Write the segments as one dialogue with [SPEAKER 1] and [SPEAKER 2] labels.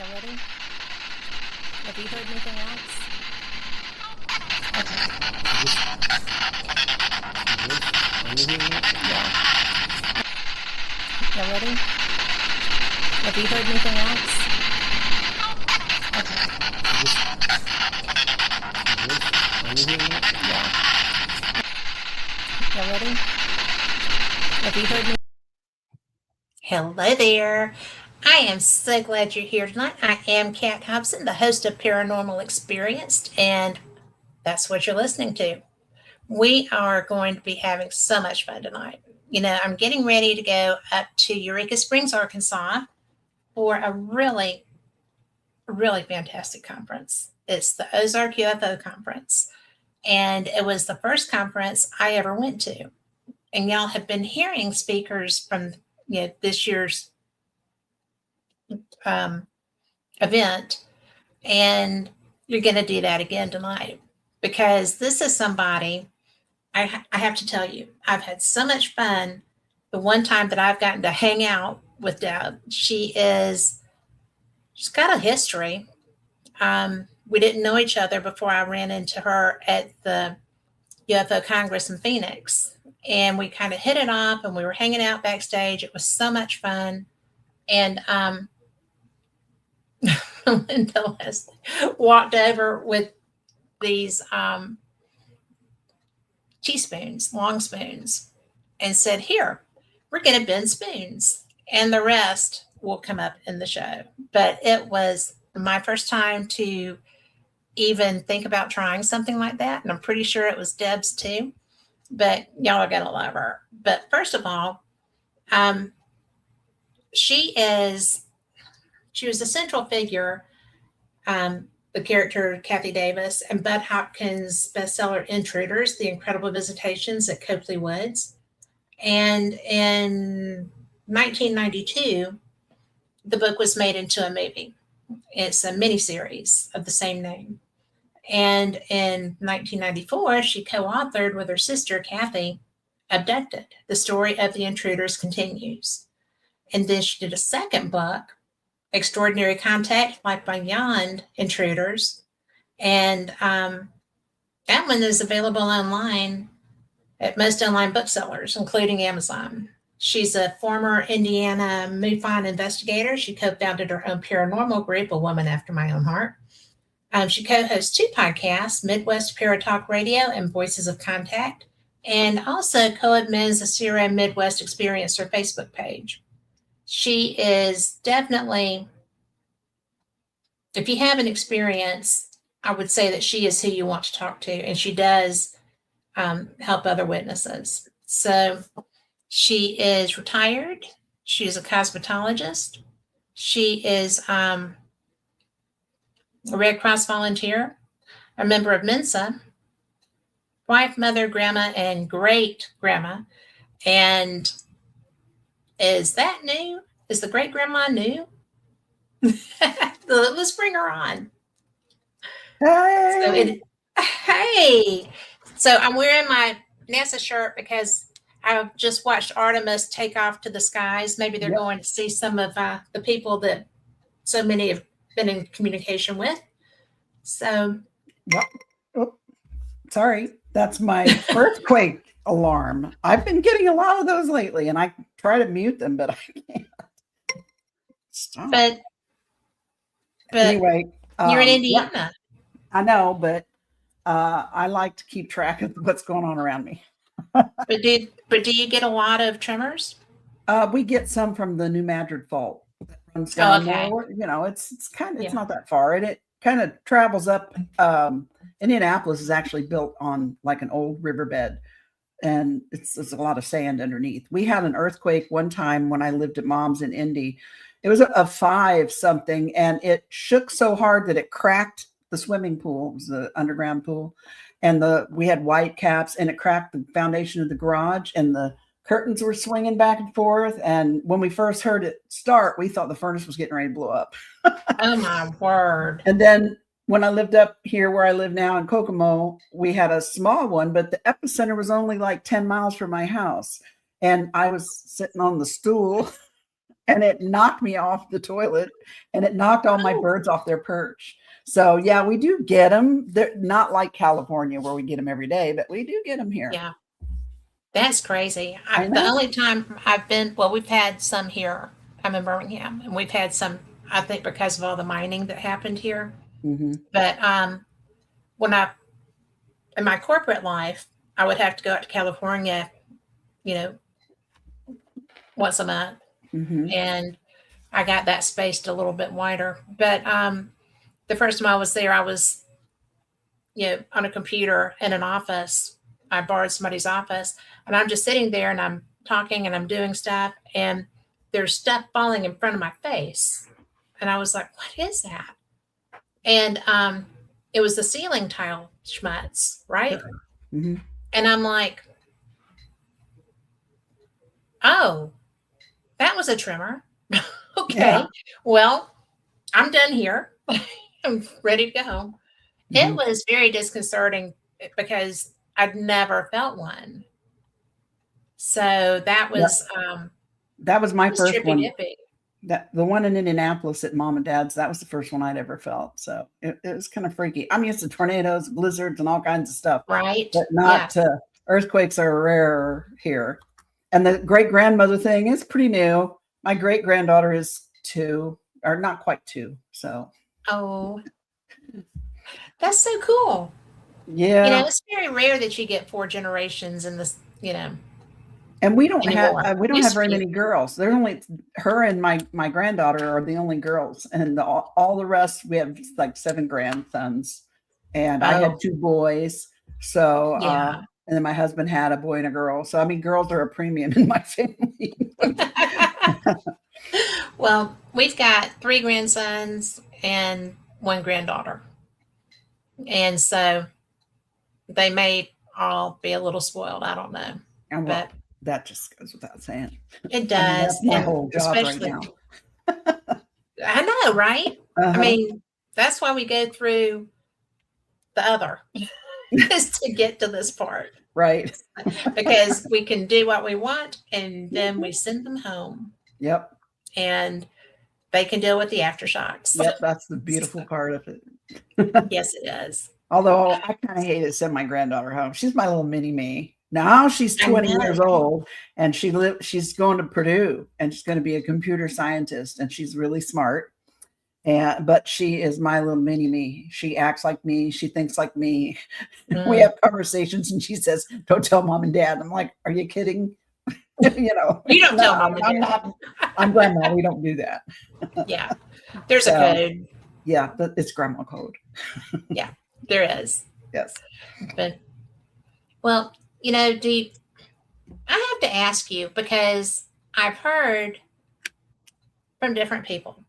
[SPEAKER 1] You ready? Have you heard anything else? Okay. Yeah. You ready? Have you heard anything else? Okay. Yeah. You ready? Have you heard me? Hello there. I am so glad you're here tonight. I am Kat Hobson, the host of Paranormal Experienced, and that's what you're listening to. We are going to be having so much fun tonight. You know, I'm getting ready to go up to Eureka Springs, Arkansas for a really fantastic conference. It's the Ozark UFO Conference, and it was the first conference I ever went to. And y'all have been hearing speakers from this year's event, and you're going to do that again tonight because this is somebody I have to tell you, I've had so much fun. The one time that I've gotten to hang out with Deb, she's got a history. We didn't know each other before I ran into her at the UFO Congress in Phoenix, and we kind of hit it off, and we were hanging out backstage. It was so much fun. And Linda Leslie walked over with these teaspoons, long spoons, and said, "Here, we're going to bend spoons." And the rest will come up in the show. But it was my first time to even think about trying something like that. And I'm pretty sure it was Deb's too. But y'all are going to love her. But first of all, she was a central figure, the character Kathie Davis, and Budd Hopkins' bestseller Intruders, The Incredible Visitations at Copley Woods. And in 1992, the book was made into a movie. It's a miniseries of the same name. And in 1994, she co-authored with her sister, Kathie, Abducted. The Story of the Intruders continues. And then she did a second book, Extraordinary Contact, Life Beyond Intruders. And that one is available online at most online booksellers, including Amazon. She's a former Indiana MUFON investigator. She co-founded her own paranormal group, A Woman After My Own Heart. She co-hosts 2 podcasts, Midwest Paratalk Radio and Voices of Contact, and also co-admins the CERO Midwest Experiencer Facebook page. She is definitely, if you have an experience, I would say that she is who you want to talk to, and she does help other witnesses. So she is retired. She is a cosmetologist. She is a Red Cross volunteer, a member of MENSA, wife, mother, grandma, and great grandma. And is that new? Is the great grandma new? Let's bring her on.
[SPEAKER 2] Hey.
[SPEAKER 1] Hey. So I'm wearing my NASA shirt because I've just watched Artemis take off to the skies. Maybe they're going to see some of the people that so many have been in communication with. So.
[SPEAKER 2] Oh, sorry. That's my earthquake alarm. I've been getting a lot of those lately, and I try to mute them, but I can't. Stop.
[SPEAKER 1] But
[SPEAKER 2] anyway,
[SPEAKER 1] you're in Indiana.
[SPEAKER 2] Yeah, I know, but I like to keep track of what's going on around me.
[SPEAKER 1] But do you get a lot of tremors?
[SPEAKER 2] We get some from the New Madrid Fault that runs down there. You know, it's kind of, it's not that far, and it kind of travels up. Indianapolis is actually built on like an old riverbed, and it's a lot of sand underneath. We had an earthquake one time when I lived at Mom's in Indy. It was a 5 something, and it shook so hard that it cracked the swimming pool. It was the underground pool, and we had white caps, and it cracked the foundation of the garage, and the curtains were swinging back and forth. And when we first heard it start, we thought the furnace was getting ready to blow up.
[SPEAKER 1] Oh my word!
[SPEAKER 2] And then when I lived up here where I live now in Kokomo, we had a small one, but the epicenter was only like 10 miles from my house. And I was sitting on the stool and it knocked me off the toilet, and it knocked all my birds off their perch. So yeah, we do get them. They're not like California where we get them every day, but we do get them here.
[SPEAKER 1] Yeah. That's crazy.
[SPEAKER 2] I know.
[SPEAKER 1] The only time I've been, well, we've had some here. I'm in Birmingham, and we've had some, I think, because of all the mining that happened here.
[SPEAKER 2] Mm-hmm.
[SPEAKER 1] But when in my corporate life, I would have to go out to California, you know, once a month.
[SPEAKER 2] Mm-hmm.
[SPEAKER 1] And I got that spaced a little bit wider. But the first time I was there, I was, you know, on a computer in an office. I borrowed somebody's office, and I'm just sitting there and I'm talking and I'm doing stuff, and there's stuff falling in front of my face. And I was like, what is that? And it was the ceiling tile schmutz, right?
[SPEAKER 2] Mm-hmm.
[SPEAKER 1] And I'm like, oh, that was a tremor. Okay. Yeah. Well, I'm done here. I'm ready to go home. Mm-hmm. It was very disconcerting because I'd never felt one. So that was
[SPEAKER 2] my first one. That the one in Indianapolis at Mom and Dad's, that was the first one I'd ever felt. So it was kind of freaky. I'm used to tornadoes, blizzards, and all kinds of stuff.
[SPEAKER 1] Right.
[SPEAKER 2] But not earthquakes are rare here. And the great grandmother thing is pretty new. My great granddaughter is 2, or not quite 2. So.
[SPEAKER 1] Oh, that's so cool.
[SPEAKER 2] Yeah.
[SPEAKER 1] You know, it's very rare that you get 4 generations in this, you know.
[SPEAKER 2] And we don't have very many girls. There's only her and my granddaughter are the only girls, and all the rest we have like 7 grandsons, and I had 2 boys. So and then my husband had a boy and a girl. So I mean, girls are a premium in my family.
[SPEAKER 1] Well, we've got 3 grandsons and 1 granddaughter, and so they may all be a little spoiled. I don't know, but.
[SPEAKER 2] That just goes without saying.
[SPEAKER 1] It does. I mean,
[SPEAKER 2] that's my whole job right now.
[SPEAKER 1] I know, right? I mean, that's why we go through the other is to get to this part.
[SPEAKER 2] Right.
[SPEAKER 1] Because we can do what we want, and then we send them home.
[SPEAKER 2] Yep.
[SPEAKER 1] And they can deal with the aftershocks.
[SPEAKER 2] Yep, that's the beautiful part of it.
[SPEAKER 1] Yes, it is.
[SPEAKER 2] Although I kind of hate to send my granddaughter home. She's my little mini me. Now she's 20 years old, and she's going to Purdue, and she's going to be a computer scientist, and she's really smart. But she is my little mini me. She acts like me. She thinks like me. We have conversations, and she says, "Don't tell Mom and Dad." I'm like, "Are you kidding?" You know,
[SPEAKER 1] you don't tell Mom and Dad.
[SPEAKER 2] I'm grandma. We don't do that.
[SPEAKER 1] Yeah, there's a code.
[SPEAKER 2] Yeah, but it's grandma code.
[SPEAKER 1] Yeah, there is.
[SPEAKER 2] Yes.
[SPEAKER 1] But well. You know, I have to ask you, because I've heard from different people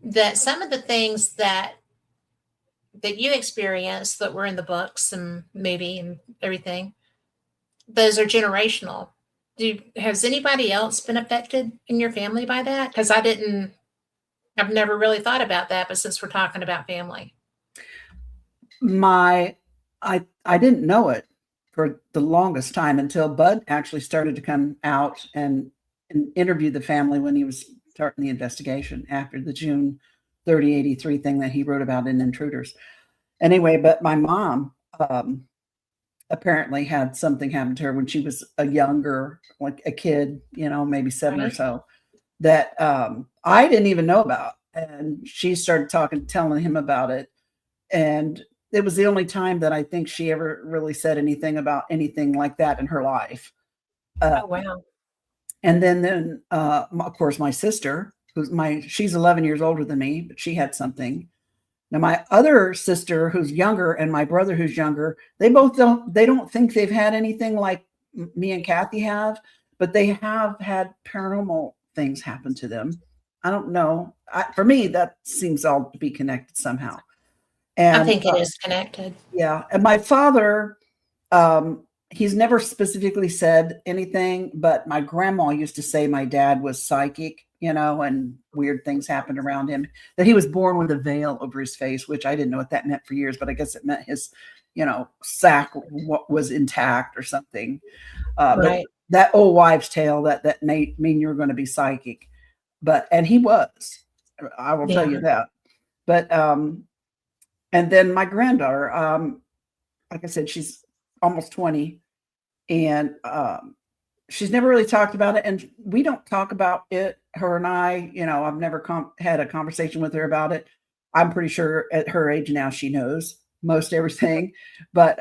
[SPEAKER 1] that some of the things that you experienced that were in the books and movie and everything, those are generational. Has anybody else been affected in your family by that? Because I've never really thought about that, but since we're talking about family.
[SPEAKER 2] I didn't know it for the longest time until Budd actually started to come out and interview the family when he was starting the investigation after the June 30, 83 thing that he wrote about in Intruders. Anyway, but my mom apparently had something happen to her when she was like a kid, you know, maybe 7 or so, that I didn't even know about. And she started telling him about it. And it was the only time that I think she ever really said anything about anything like that in her life.
[SPEAKER 1] Oh, wow.
[SPEAKER 2] And then of course, my sister, she's 11 years older than me, but she had something. Now, my other sister who's younger and my brother who's younger, they don't think they've had anything like me and Kathie have, but they have had paranormal things happen to them. I don't know. For me, that seems all to be connected somehow. And
[SPEAKER 1] I think it is connected.
[SPEAKER 2] Yeah. And my father, he's never specifically said anything, but my grandma used to say my dad was psychic, you know, and weird things happened around him, that he was born with a veil over his face, which I didn't know what that meant for years, but I guess it meant his, you know, sack was intact or something. Right. But that old wives' tale that may mean you're going to be psychic. and he was, I will tell you that. But, and then my granddaughter, like I said, she's almost 20, and she's never really talked about it. And we don't talk about it, her and I, I've never had a conversation with her about it. I'm pretty sure at her age now, she knows most everything. But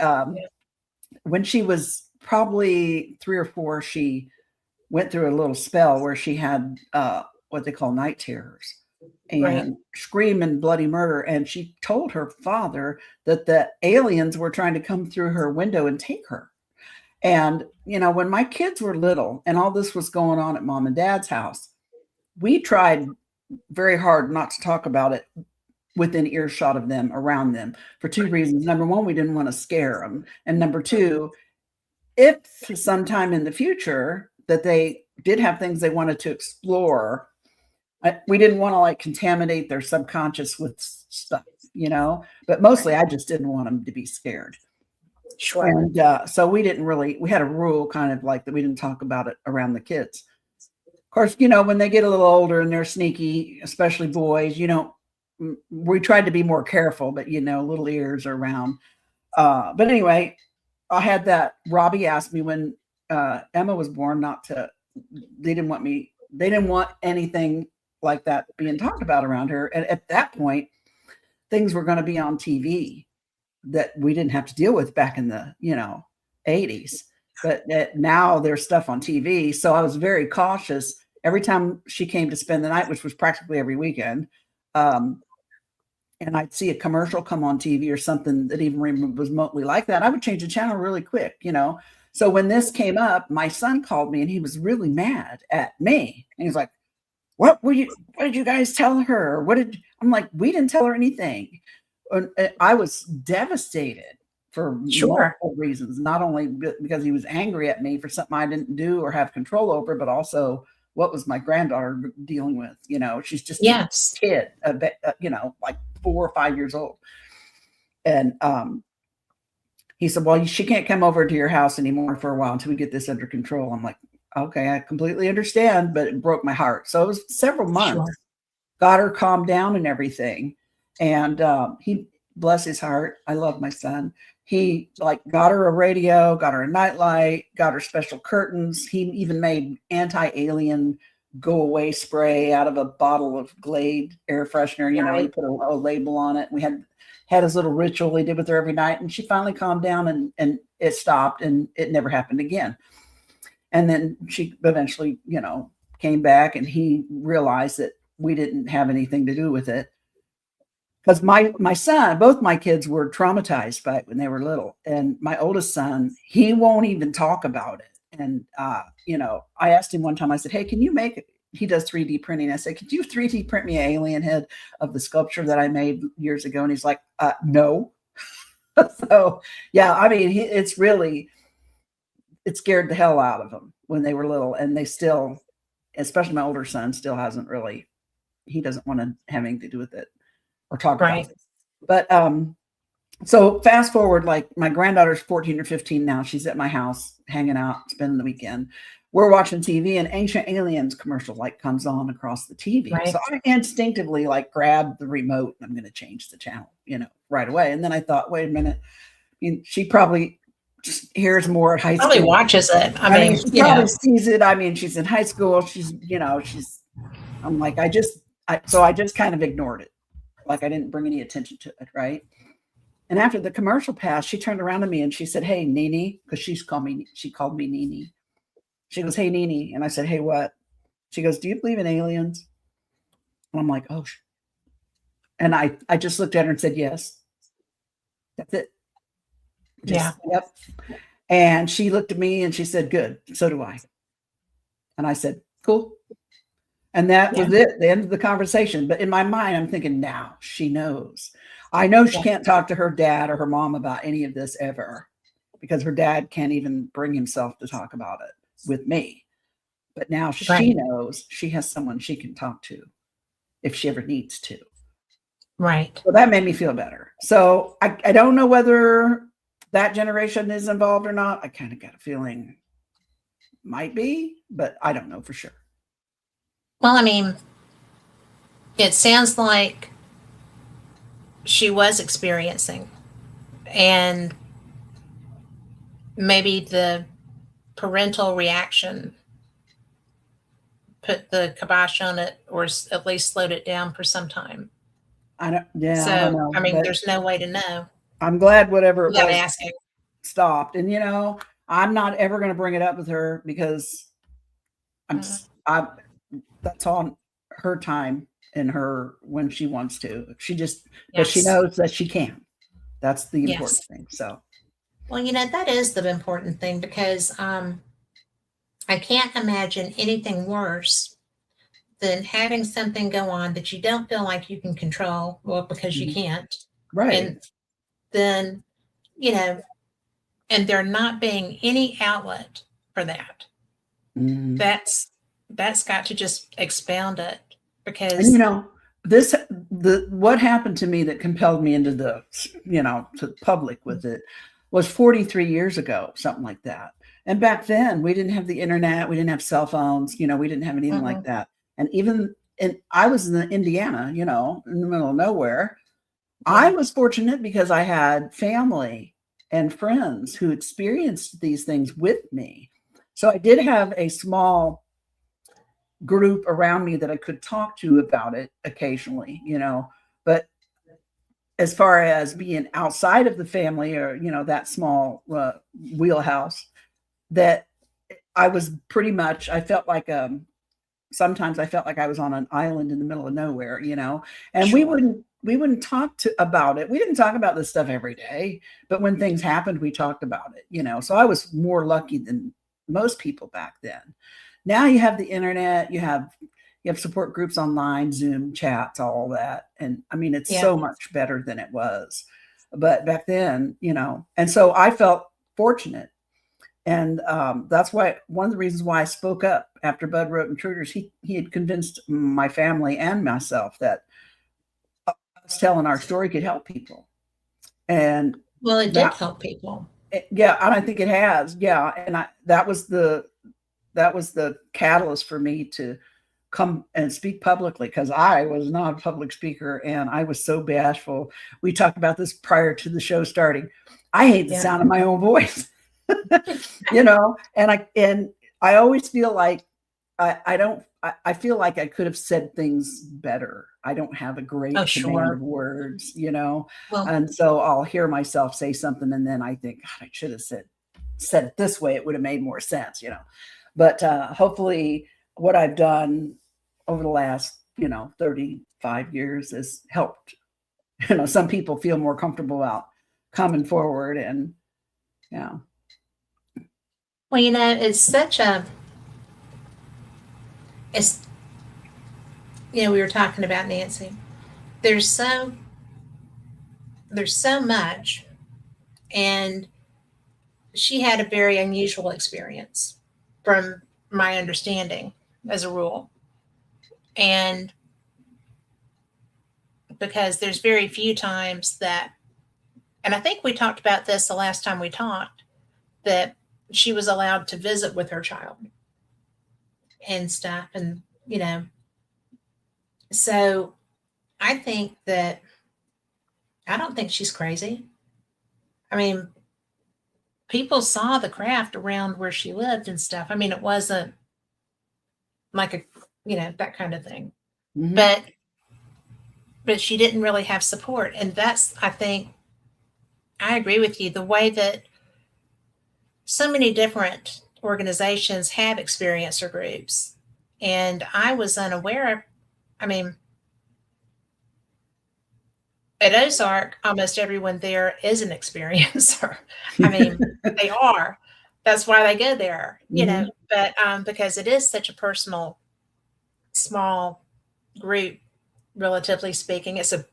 [SPEAKER 2] when she was probably 3 or 4, she went through a little spell where she had what they call night terrors and scream and bloody murder. And she told her father that the aliens were trying to come through her window and take her. And, when my kids were little and all this was going on at mom and dad's house, we tried very hard not to talk about it within earshot of them, around them, for 2 reasons. Number one, we didn't want to scare them. And number 2, if sometime in the future that they did have things they wanted to explore, we didn't want to like contaminate their subconscious with stuff, but mostly I just didn't want them to be scared.
[SPEAKER 1] Sure.
[SPEAKER 2] And so we had a rule kind of like that we didn't talk about it around the kids. Of course, when they get a little older and they're sneaky, especially boys, we tried to be more careful, but little ears are around. But anyway, I had that. Robbie asked me when Emma was born they didn't want anything like that being talked about around her. And at that point, things were going to be on TV that we didn't have to deal with back in the 80s. But now there's stuff on TV. So I was very cautious every time she came to spend the night, which was practically every weekend. And I'd see a commercial come on TV or something that even was remotely like that, I would change the channel really quick, So when this came up, my son called me and he was really mad at me. And he's like, what did you guys tell her? I'm like, we didn't tell her anything. And I was devastated for multiple reasons, not only because he was angry at me for something I didn't do or have control over, but also what was my granddaughter dealing with? She's just a kid, like 4 or 5 years old. And he said, well, she can't come over to your house anymore for a while until we get this under control. I'm like, okay, I completely understand, but it broke my heart. So it was several months, got her calmed down and everything. And he, bless his heart, I love my son. He got her a radio, got her a nightlight, got her special curtains. He even made anti-alien go away spray out of a bottle of Glade air freshener. He put a label on it. We had his little ritual he did with her every night, and she finally calmed down and it stopped and it never happened again. And then she eventually, came back and he realized that we didn't have anything to do with it. Because my son, both my kids were traumatized by it when they were little. And my oldest son, he won't even talk about it. And, I asked him one time, I said, hey, can you make it? He does 3D printing. I said, could you 3D print me an alien head of the sculpture that I made years ago? And he's like, no. So, yeah, I mean, it scared the hell out of them when they were little. And they still, especially my older son, still hasn't really, he doesn't want to have anything to do with it or talk about it. But so fast forward, like my granddaughter's 14 or 15 now. She's at my house hanging out, spending the weekend. We're watching TV and Ancient Aliens commercial comes on across the TV. So I instinctively grab the remote and I'm going to change the channel, right away. And then I thought, wait a minute. I mean, she probably just hears more at high school.
[SPEAKER 1] Probably watches it. I mean,
[SPEAKER 2] she probably sees it. I mean, she's in high school. I'm like, I just kind of ignored it. Like I didn't bring any attention to it. Right. And after the commercial passed, she turned around to me and she said, hey, Nene, because she called me Nene. She goes, hey, Nene. And I said, hey, what? She goes, do you believe in aliens? And I'm like, oh. And I just looked at her and said, yes. That's it. Yep. And she looked at me and she said, good. So do I. And I said, cool. And that was it, the end of the conversation. But in my mind, I'm thinking, now she knows. I know she can't talk to her dad or her mom about any of this ever because her dad can't even bring himself to talk about it with me. But now she knows she has someone she can talk to if she ever needs to.
[SPEAKER 1] Right.
[SPEAKER 2] So that made me feel better. So I don't know whether that generation is involved or not. I kind of got a feeling might be, but I don't know for sure.
[SPEAKER 1] Well, I mean, it sounds like she was experiencing, and maybe the parental reaction put the kibosh on it, or at least slowed it down for some time.
[SPEAKER 2] I don't
[SPEAKER 1] So,
[SPEAKER 2] know.
[SPEAKER 1] I mean, there's no way to know
[SPEAKER 2] I'm glad whatever it
[SPEAKER 1] without
[SPEAKER 2] was
[SPEAKER 1] asking.
[SPEAKER 2] stopped. And, you know, I'm not ever going to bring it up with her because that's on her time and her when she wants to. But she knows that she can. That's the important thing. So,
[SPEAKER 1] well, you know, that is the important thing, because I can't imagine anything worse than having something go on that you don't feel like you can control, well, because you can't.
[SPEAKER 2] Right.
[SPEAKER 1] And then, you know, and there not being any outlet for that. That's got to just expound it, because,
[SPEAKER 2] and you know, what happened to me that compelled me into the, you know, to public with it was 43 years ago, something like that. And back then we didn't have the internet, we didn't have cell phones, you know, we didn't have anything like that. And I was in Indiana, you know, in the middle of nowhere. I was fortunate because I had family and friends who experienced these things with me. So I did have a small group around me that I could talk to about it occasionally, you know, but as far as being outside of the family, or, you know, that small wheelhouse, that I was pretty much, I felt like, sometimes I felt like I was on an island in the middle of nowhere, you know, and we wouldn't talk about it. We didn't talk about this stuff every day, but when things happened, we talked about it, you know. So I was more lucky than most people back then. Now you have the internet, you have support groups online, Zoom chats, all that. And I mean, it's so much better than it was. But back then, you know, and so I felt fortunate. And that's why, one of the reasons why I spoke up after Budd wrote Intruders, he had convinced my family and myself that us telling our story could help people. And
[SPEAKER 1] well, it did help people.
[SPEAKER 2] Yeah, and I think it has. Yeah, and that was the catalyst for me to come and speak publicly, because I was not a public speaker and I was so bashful. We talked about this prior to the show starting. I hate the sound of my own voice. You know, and I always feel like I feel like I could have said things better. I don't have a great command of words, you know, and so I'll hear myself say something and then I think, God, I should have said it this way. It would have made more sense, you know. But hopefully what I've done over the last, you know, 35 years has helped, you know, some people feel more comfortable about coming forward. And yeah.
[SPEAKER 1] Well, you know, it's, you know, we were talking about Nancy. There's so much, and she had a very unusual experience from my understanding as a rule. And because there's very few times that, and I think we talked about this the last time we talked, that she was allowed to visit with her child and stuff. And, you know, so I don't think she's crazy. I mean, people saw the craft around where she lived and stuff. I mean, it wasn't like a, you know, that kind of thing. But she didn't really have support. And that's, I think, I agree with you. The way that so many different organizations have experiencer groups, and I was unaware of, I mean, at Ozark, almost everyone there is an experiencer. I mean, they are. That's why they go there, you know, but because it is such a personal, small group, relatively speaking. It's a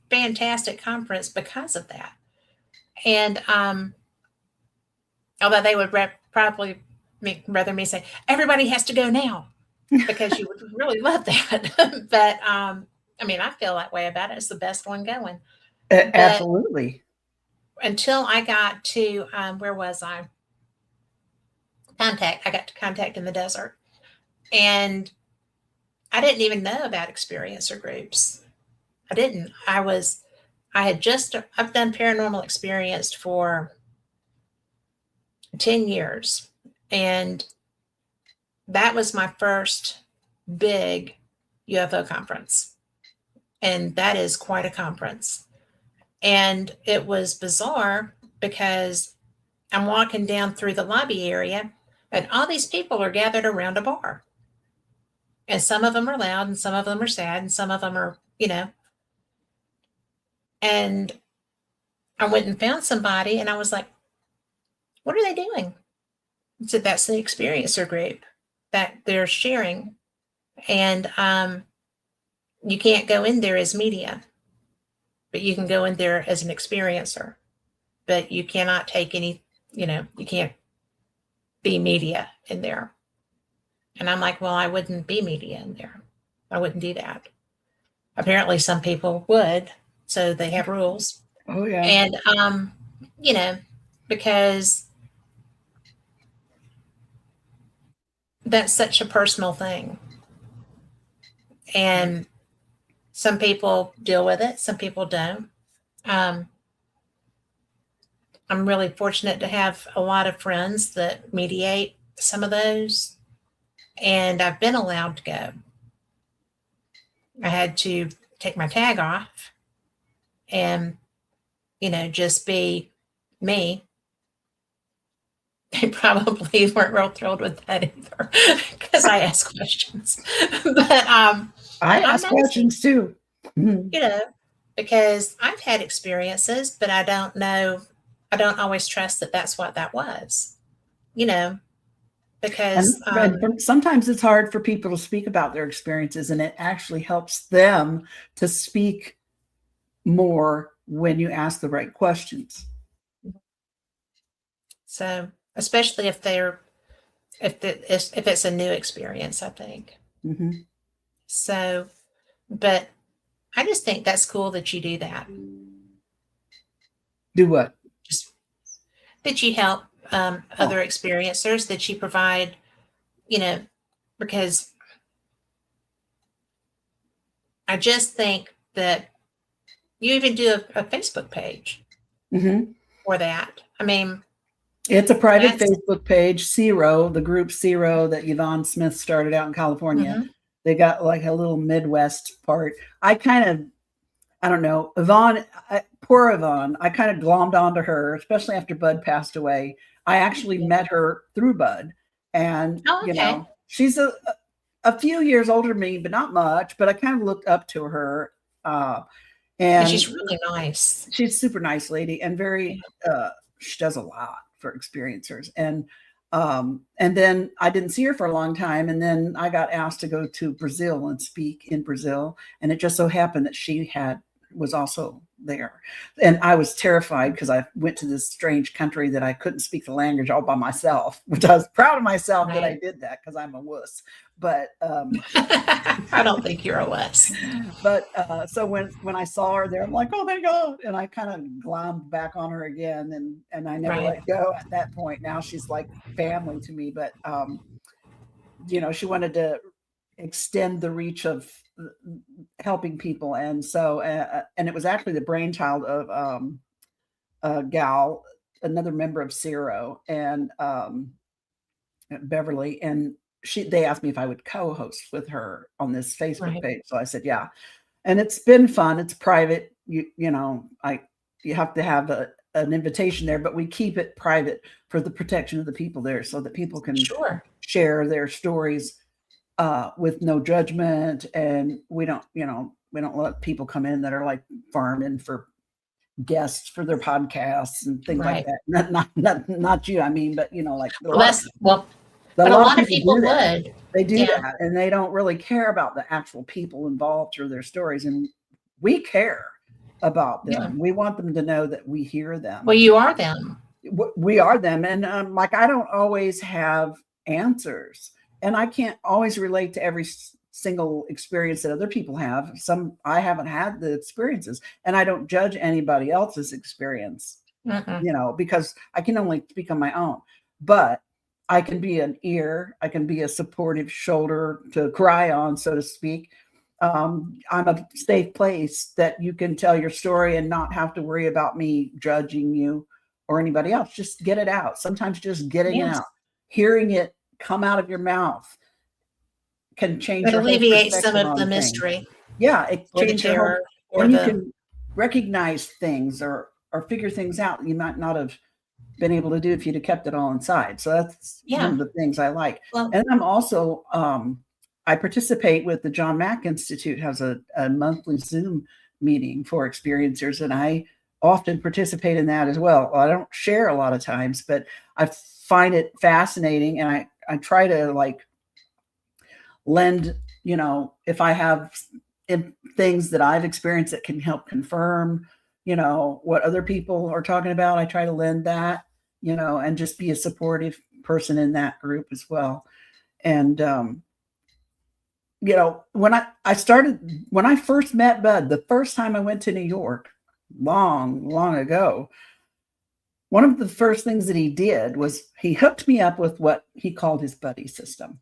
[SPEAKER 1] fantastic conference because of that. And although they would probably rather me say, everybody has to go now, because you would really love that. But I mean, I feel that way about it. It's the best one going.
[SPEAKER 2] Absolutely.
[SPEAKER 1] Until I got to, where was I? I got to Contact in the Desert. And I didn't even know about experiencer groups. I didn't. I've done paranormal experience for 10 years. And that was my first big UFO conference. And that is quite a conference. And it was bizarre because I'm walking down through the lobby area and all these people are gathered around a bar. And some of them are loud and some of them are sad and some of them are, and I went and found somebody and I was like, what are they doing? I said, that's the experiencer group that they're sharing. And you can't go in there as media, but you can go in there as an experiencer. But you cannot take any, you can't be media in there. And I'm like, well, I wouldn't be media in there. I wouldn't do that. Apparently some people would, so they have rules.
[SPEAKER 2] Oh yeah.
[SPEAKER 1] And because that's such a personal thing. And some people deal with it, some people don't. I'm really fortunate to have a lot of friends that mediate some of those, and I've been allowed to go. I had to take my tag off and, just be me. They probably weren't real thrilled with that either because I ask questions. But
[SPEAKER 2] I ask questions too.
[SPEAKER 1] Because I've had experiences, but I don't always trust that that's what that was, because
[SPEAKER 2] and sometimes it's hard for people to speak about their experiences, and it actually helps them to speak more when you ask the right questions.
[SPEAKER 1] So, especially if it's a new experience, I think.
[SPEAKER 2] Mm-hmm.
[SPEAKER 1] So, but I just think that's cool that you do that.
[SPEAKER 2] Do what?
[SPEAKER 1] Just that you help other experiencers, that you provide, because I just think that you even do a Facebook page for that. I mean,
[SPEAKER 2] it's a private Facebook page, CERO, the group CERO that Yvonne Smith started out in California. Mm-hmm. They got like a little Midwest part. I don't know, Yvonne, poor Yvonne, I kind of glommed onto her, especially after Budd passed away. I actually met her through Budd. And, she's a few years older than me, but not much. But I kind of looked up to her. And
[SPEAKER 1] she's really nice.
[SPEAKER 2] She's a super nice lady and very, she does a lot for experiencers. And then I didn't see her for a long time. And then I got asked to go to Brazil and speak in Brazil. And it just so happened that she was also there. And I was terrified because I went to this strange country that I couldn't speak the language all by myself, which I was proud of myself that I did that because I'm a wuss. But
[SPEAKER 1] I don't think you're a wuss.
[SPEAKER 2] But so when I saw her there, I'm like, oh, thank God. And I kind of glommed back on her again. And I never let go at that point. Now she's like family to me. But, she wanted to extend the reach of helping people. And so, and it was actually the brainchild of a gal, another member of CERO, and Beverly. And they asked me if I would co-host with her on this Facebook page. So I said, yeah. And it's been fun. It's private. You have to have an invitation there, but we keep it private for the protection of the people there so that people can share their stories with no judgment. And we don't let people come in that are like farming for guests for their podcasts and things like that. Not you, I mean, but like
[SPEAKER 1] a lot of people would.
[SPEAKER 2] They do that, and they don't really care about the actual people involved or their stories. And we care about them. Yeah. We want them to know that we hear them.
[SPEAKER 1] Well, you are them.
[SPEAKER 2] We are them. And I don't always have answers. And I can't always relate to every single experience that other people have. I haven't had the experiences, and I don't judge anybody else's experience, because I can only speak on my own. But I can be an ear. I can be a supportive shoulder to cry on, so to speak. I'm a safe place that you can tell your story and not have to worry about me judging you or anybody else. Just get it out. Sometimes just getting it out, hearing it come out of your mouth can change
[SPEAKER 1] It
[SPEAKER 2] your whole
[SPEAKER 1] alleviates some
[SPEAKER 2] perspective
[SPEAKER 1] of the
[SPEAKER 2] on things.
[SPEAKER 1] mystery.
[SPEAKER 2] Yeah, it
[SPEAKER 1] or the
[SPEAKER 2] changes your whole,
[SPEAKER 1] terror, or
[SPEAKER 2] and you
[SPEAKER 1] the
[SPEAKER 2] can recognize things or figure things out you might not have been able to do if you'd have kept it all inside. So that's one of the things I like.
[SPEAKER 1] Well,
[SPEAKER 2] and I'm also I participate with the John Mack Institute, has a monthly Zoom meeting for experiencers, and I often participate in that as well. I don't share a lot of times, but I find it fascinating, and I try to like lend, you know, if I have things that I've experienced that can help confirm, you know, what other people are talking about, I try to lend that, you know, and just be a supportive person in that group as well. And you know, when I first met Budd, the first time I went to New York, long ago, one of the first things that he did was he hooked me up with what he called his buddy system.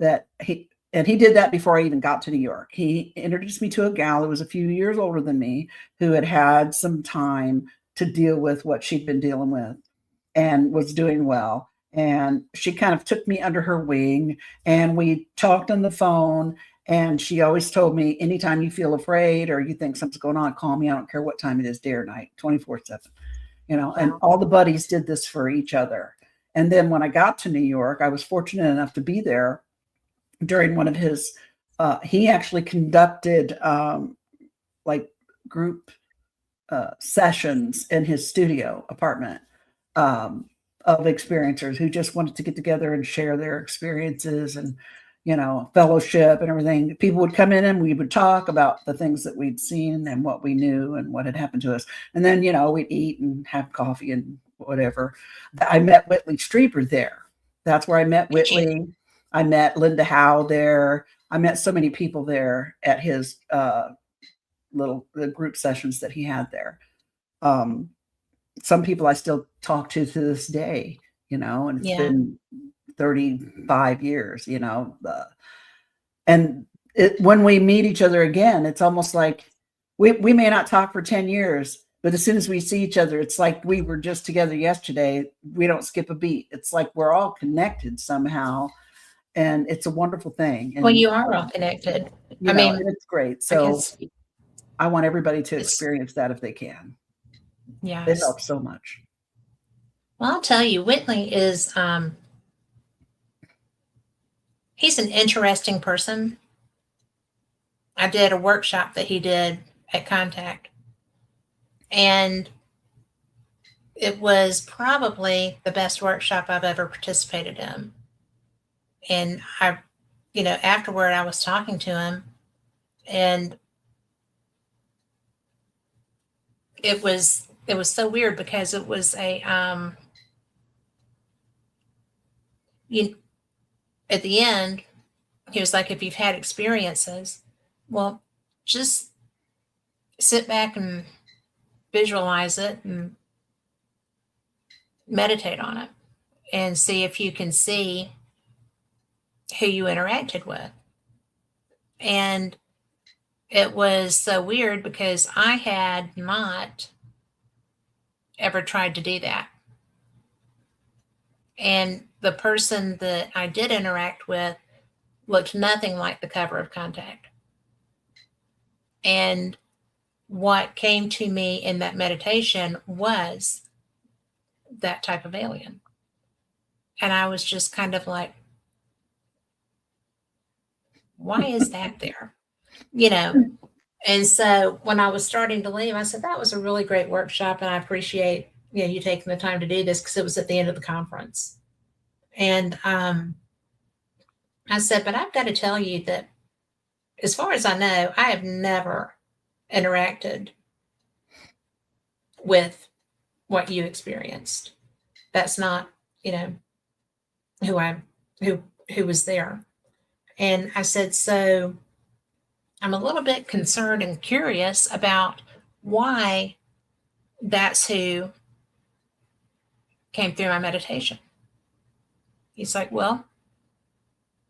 [SPEAKER 2] And he did that before I even got to New York. He introduced me to a gal who was a few years older than me, who had had some time to deal with what she'd been dealing with and was doing well. And she kind of took me under her wing, and we talked on the phone. And she always told me, anytime you feel afraid or you think something's going on, call me. I don't care what time it is, day or night, 24/7, you know. And all the buddies did this for each other. And then when I got to New York, I was fortunate enough to be there during one of his, he actually conducted like group sessions in his studio apartment of experiencers who just wanted to get together and share their experiences and, you know, fellowship and everything. People would come in and we would talk about the things that we'd seen and what we knew and what had happened to us. And then, you know, we'd eat and have coffee and whatever. I met Whitley Strieber there. That's where I met Whitley. I met Linda Howe there. I met so many people there at his the group sessions that he had there. Some people I still talk to this day, you know, and it's been 35 years, you know. And when we meet each other again, it's almost like we may not talk for 10 years, but as soon as we see each other, it's like we were just together yesterday. We don't skip a beat. It's like we're all connected somehow. And it's a wonderful thing. And,
[SPEAKER 1] well, you are all connected. I mean,
[SPEAKER 2] it's great. So I want everybody to experience that if they can.
[SPEAKER 1] Yeah,
[SPEAKER 2] it helps so much.
[SPEAKER 1] Well, I'll tell you, Whitley is he's an interesting person. I did a workshop that he did at Contact, and it was probably the best workshop I've ever participated in. And I, you know, afterward I was talking to him, and it was so weird because it was a at the end he was like, if you've had experiences, well, just sit back and visualize it and meditate on it and see if you can see who you interacted with. And it was so weird because I had not ever tried to do that. And the person that I did interact with looked nothing like the cover of Contact. And what came to me in that meditation was that type of alien. And I was just kind of like, why is that there? You know? And so when I was starting to leave, I said, that was a really great workshop. And I appreciate, you know, you taking the time to do this, because it was at the end of the conference. And I said, but I've got to tell you that as far as I know, I have never interacted with what you experienced. That's not, you know, who was there. And I said, so I'm a little bit concerned and curious about why that's who came through my meditation. He's like, well,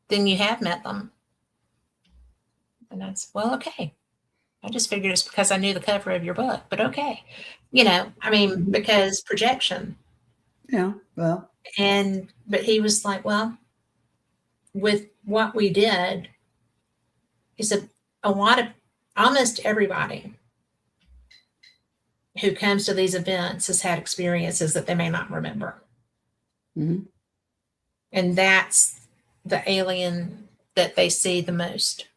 [SPEAKER 1] then you have met them. And I said, well, okay. I just figured it's because I knew the cover of your book, but okay. I mean, because projection.
[SPEAKER 2] Yeah, well.
[SPEAKER 1] But he was like, well, with what we did, he said, almost everybody who comes to these events has had experiences that they may not remember.
[SPEAKER 2] Mm-hmm.
[SPEAKER 1] And that's the alien that they see the most.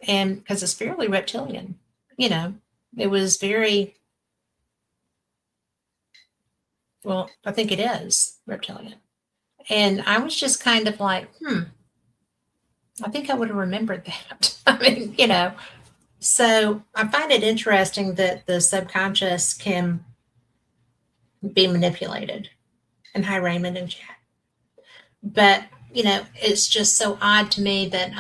[SPEAKER 1] And because it's fairly reptilian, it was very, well, I think it is reptilian. And I was just kind of like, I think I would have remembered that. I mean, so I find it interesting that the subconscious can be manipulated. And hi, Raymond and Jack. But, it's just so odd to me that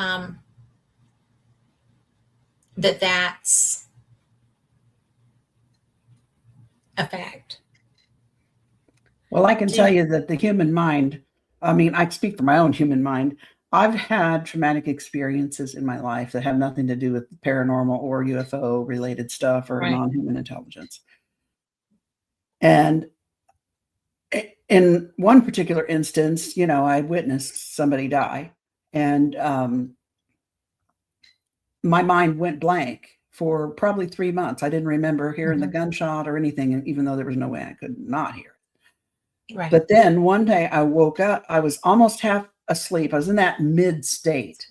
[SPEAKER 1] that's a fact.
[SPEAKER 2] Well, I can tell you that the human mind, I mean, I speak for my own human mind. I've had traumatic experiences in my life that have nothing to do with paranormal or UFO related stuff or non-human intelligence. And in one particular instance, I witnessed somebody die, and my mind went blank for probably 3 months. I didn't remember hearing the gunshot or anything, and even though there was no way I could not hear it.
[SPEAKER 1] Right.
[SPEAKER 2] But then one day I woke up, I was almost half asleep. I was in that mid state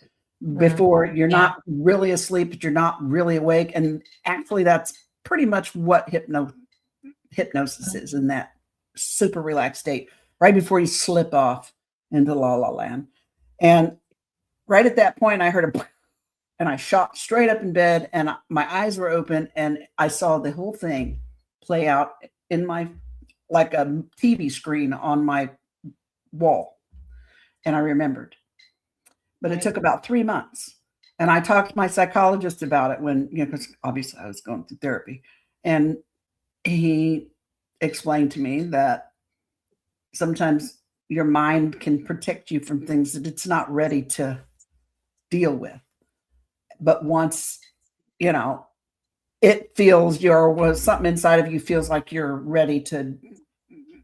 [SPEAKER 2] before you're not really asleep, but you're not really awake. And actually that's pretty much what hypnosis is, in that super relaxed state, right before you slip off into la la land. And right at that point I heard and I shot straight up in bed, and my eyes were open, and I saw the whole thing play out in like a TV screen on my wall. And I remembered, but it took about 3 months. And I talked to my psychologist about it when, because obviously I was going through therapy, and he explained to me that sometimes your mind can protect you from things that it's not ready to deal with. But once, it feels something inside of you feels like you're ready to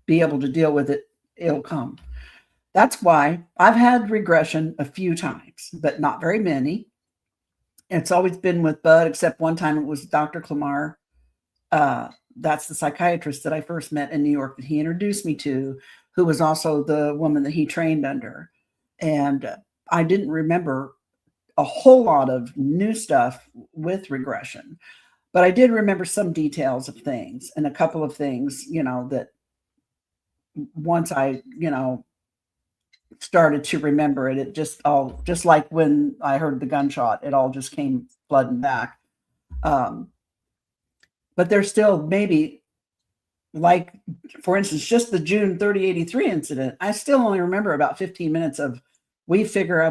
[SPEAKER 2] be able to deal with it, it'll come. That's why I've had regression a few times, but not very many. It's always been with Budd, except one time it was Dr. Clamar. That's the psychiatrist that I first met in New York that he introduced me to, who was also the woman that he trained under. And I didn't remember a whole lot of new stuff with regression, but I did remember some details of things, and a couple of things, that once I, started to remember it just like when I heard the gunshot, it all just came flooding back. But there's still maybe, like, for instance, just the June 3083 incident, I still only remember about 15 minutes of, we figure I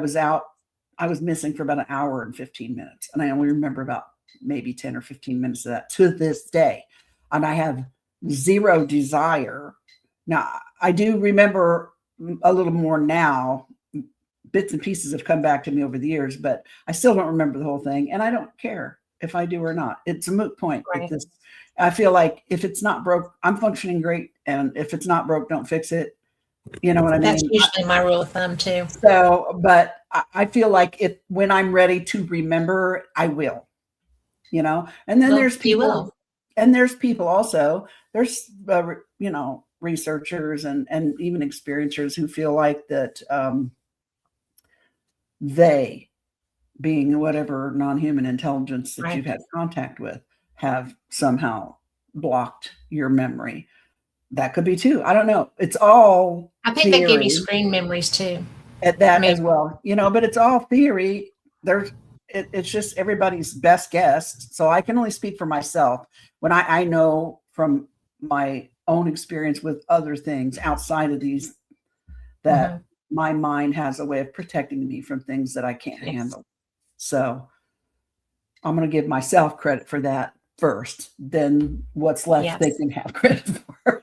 [SPEAKER 2] was missing for about an hour and 15 minutes. And I only remember about maybe 10 or 15 minutes of that to this day. And I have zero desire. Now, I do remember a little more now. Bits and pieces have come back to me over the years, but I still don't remember the whole thing. And I don't care if I do or not. It's a moot point.
[SPEAKER 1] Right.
[SPEAKER 2] I feel like if it's not broke, I'm functioning great. And if it's not broke, don't fix it. You know what I mean?
[SPEAKER 1] That's usually my rule of thumb too.
[SPEAKER 2] So, but I feel like when I'm ready to remember, I will, and then there's people, also, there's, researchers and even experiencers who feel like that they, being whatever non-human intelligence that you've had contact with, have somehow blocked your memory. That could be too. I don't know. It's all
[SPEAKER 1] I think
[SPEAKER 2] theory.
[SPEAKER 1] They give you screen memories too.
[SPEAKER 2] At that as well, but it's all theory. It's just everybody's best guess. So I can only speak for myself. When I know from my own experience with other things outside of these, that my mind has a way of protecting me from things that I can't handle. So I'm going to give myself credit for that first. Then what's left, they can have credit for.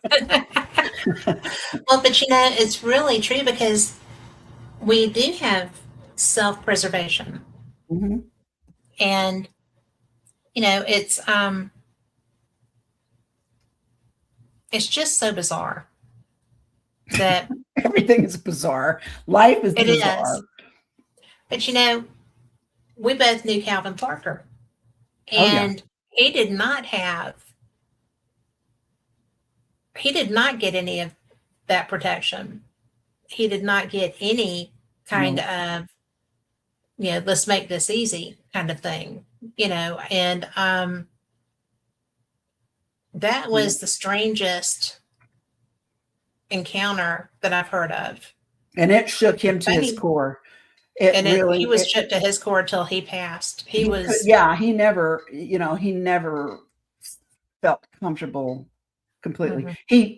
[SPEAKER 1] Well, but it's really true because we do have self-preservation.
[SPEAKER 2] Mm-hmm.
[SPEAKER 1] And, it's just so bizarre that
[SPEAKER 2] Everything is bizarre. Life is
[SPEAKER 1] it
[SPEAKER 2] bizarre.
[SPEAKER 1] is. But, we both knew Calvin Parker.
[SPEAKER 2] Oh, yeah.
[SPEAKER 1] And he did not get any of that protection. He did not get any kind of, let's make this easy kind of thing, and that was the strangest encounter that I've heard of.
[SPEAKER 2] And it shook him to his core.
[SPEAKER 1] He was shook to his core until he passed. He
[SPEAKER 2] never felt comfortable completely.
[SPEAKER 1] Mm-hmm.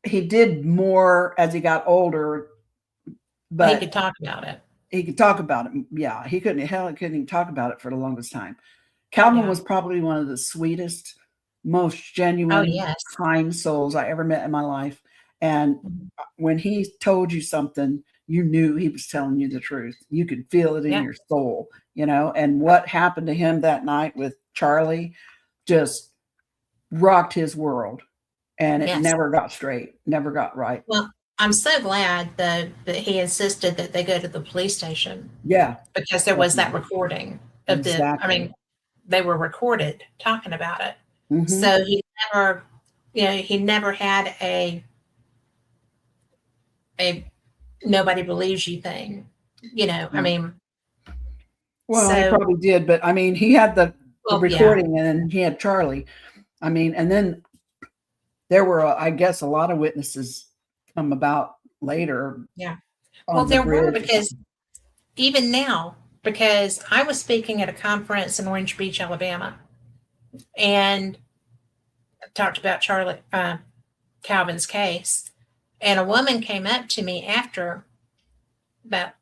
[SPEAKER 2] He did more as he got older, but
[SPEAKER 1] he could talk about it.
[SPEAKER 2] He could talk about it. Yeah, he couldn't even talk about it for the longest time. Calvin was probably one of the sweetest, most genuine, kind souls I ever met in my life. And when he told you something, you knew he was telling you the truth. You could feel it in your soul, and what happened to him that night with Charlie just rocked his world, and it never got straight, never got right.
[SPEAKER 1] Well, I'm so glad that he insisted that they go to the police station.
[SPEAKER 2] Yeah.
[SPEAKER 1] Because there was that recording of they were recorded talking about it. Mm-hmm. So he never had a nobody believes you thing, I mean.
[SPEAKER 2] Well, he probably did, but I mean, he had the recording and he had Charlie. I mean, and then there were, I guess, a lot of witnesses come about later.
[SPEAKER 1] Yeah. Well, there were, because even now, because I was speaking at a conference in Orange Beach, Alabama, and I talked about Calvin's case, and a woman came up to me after that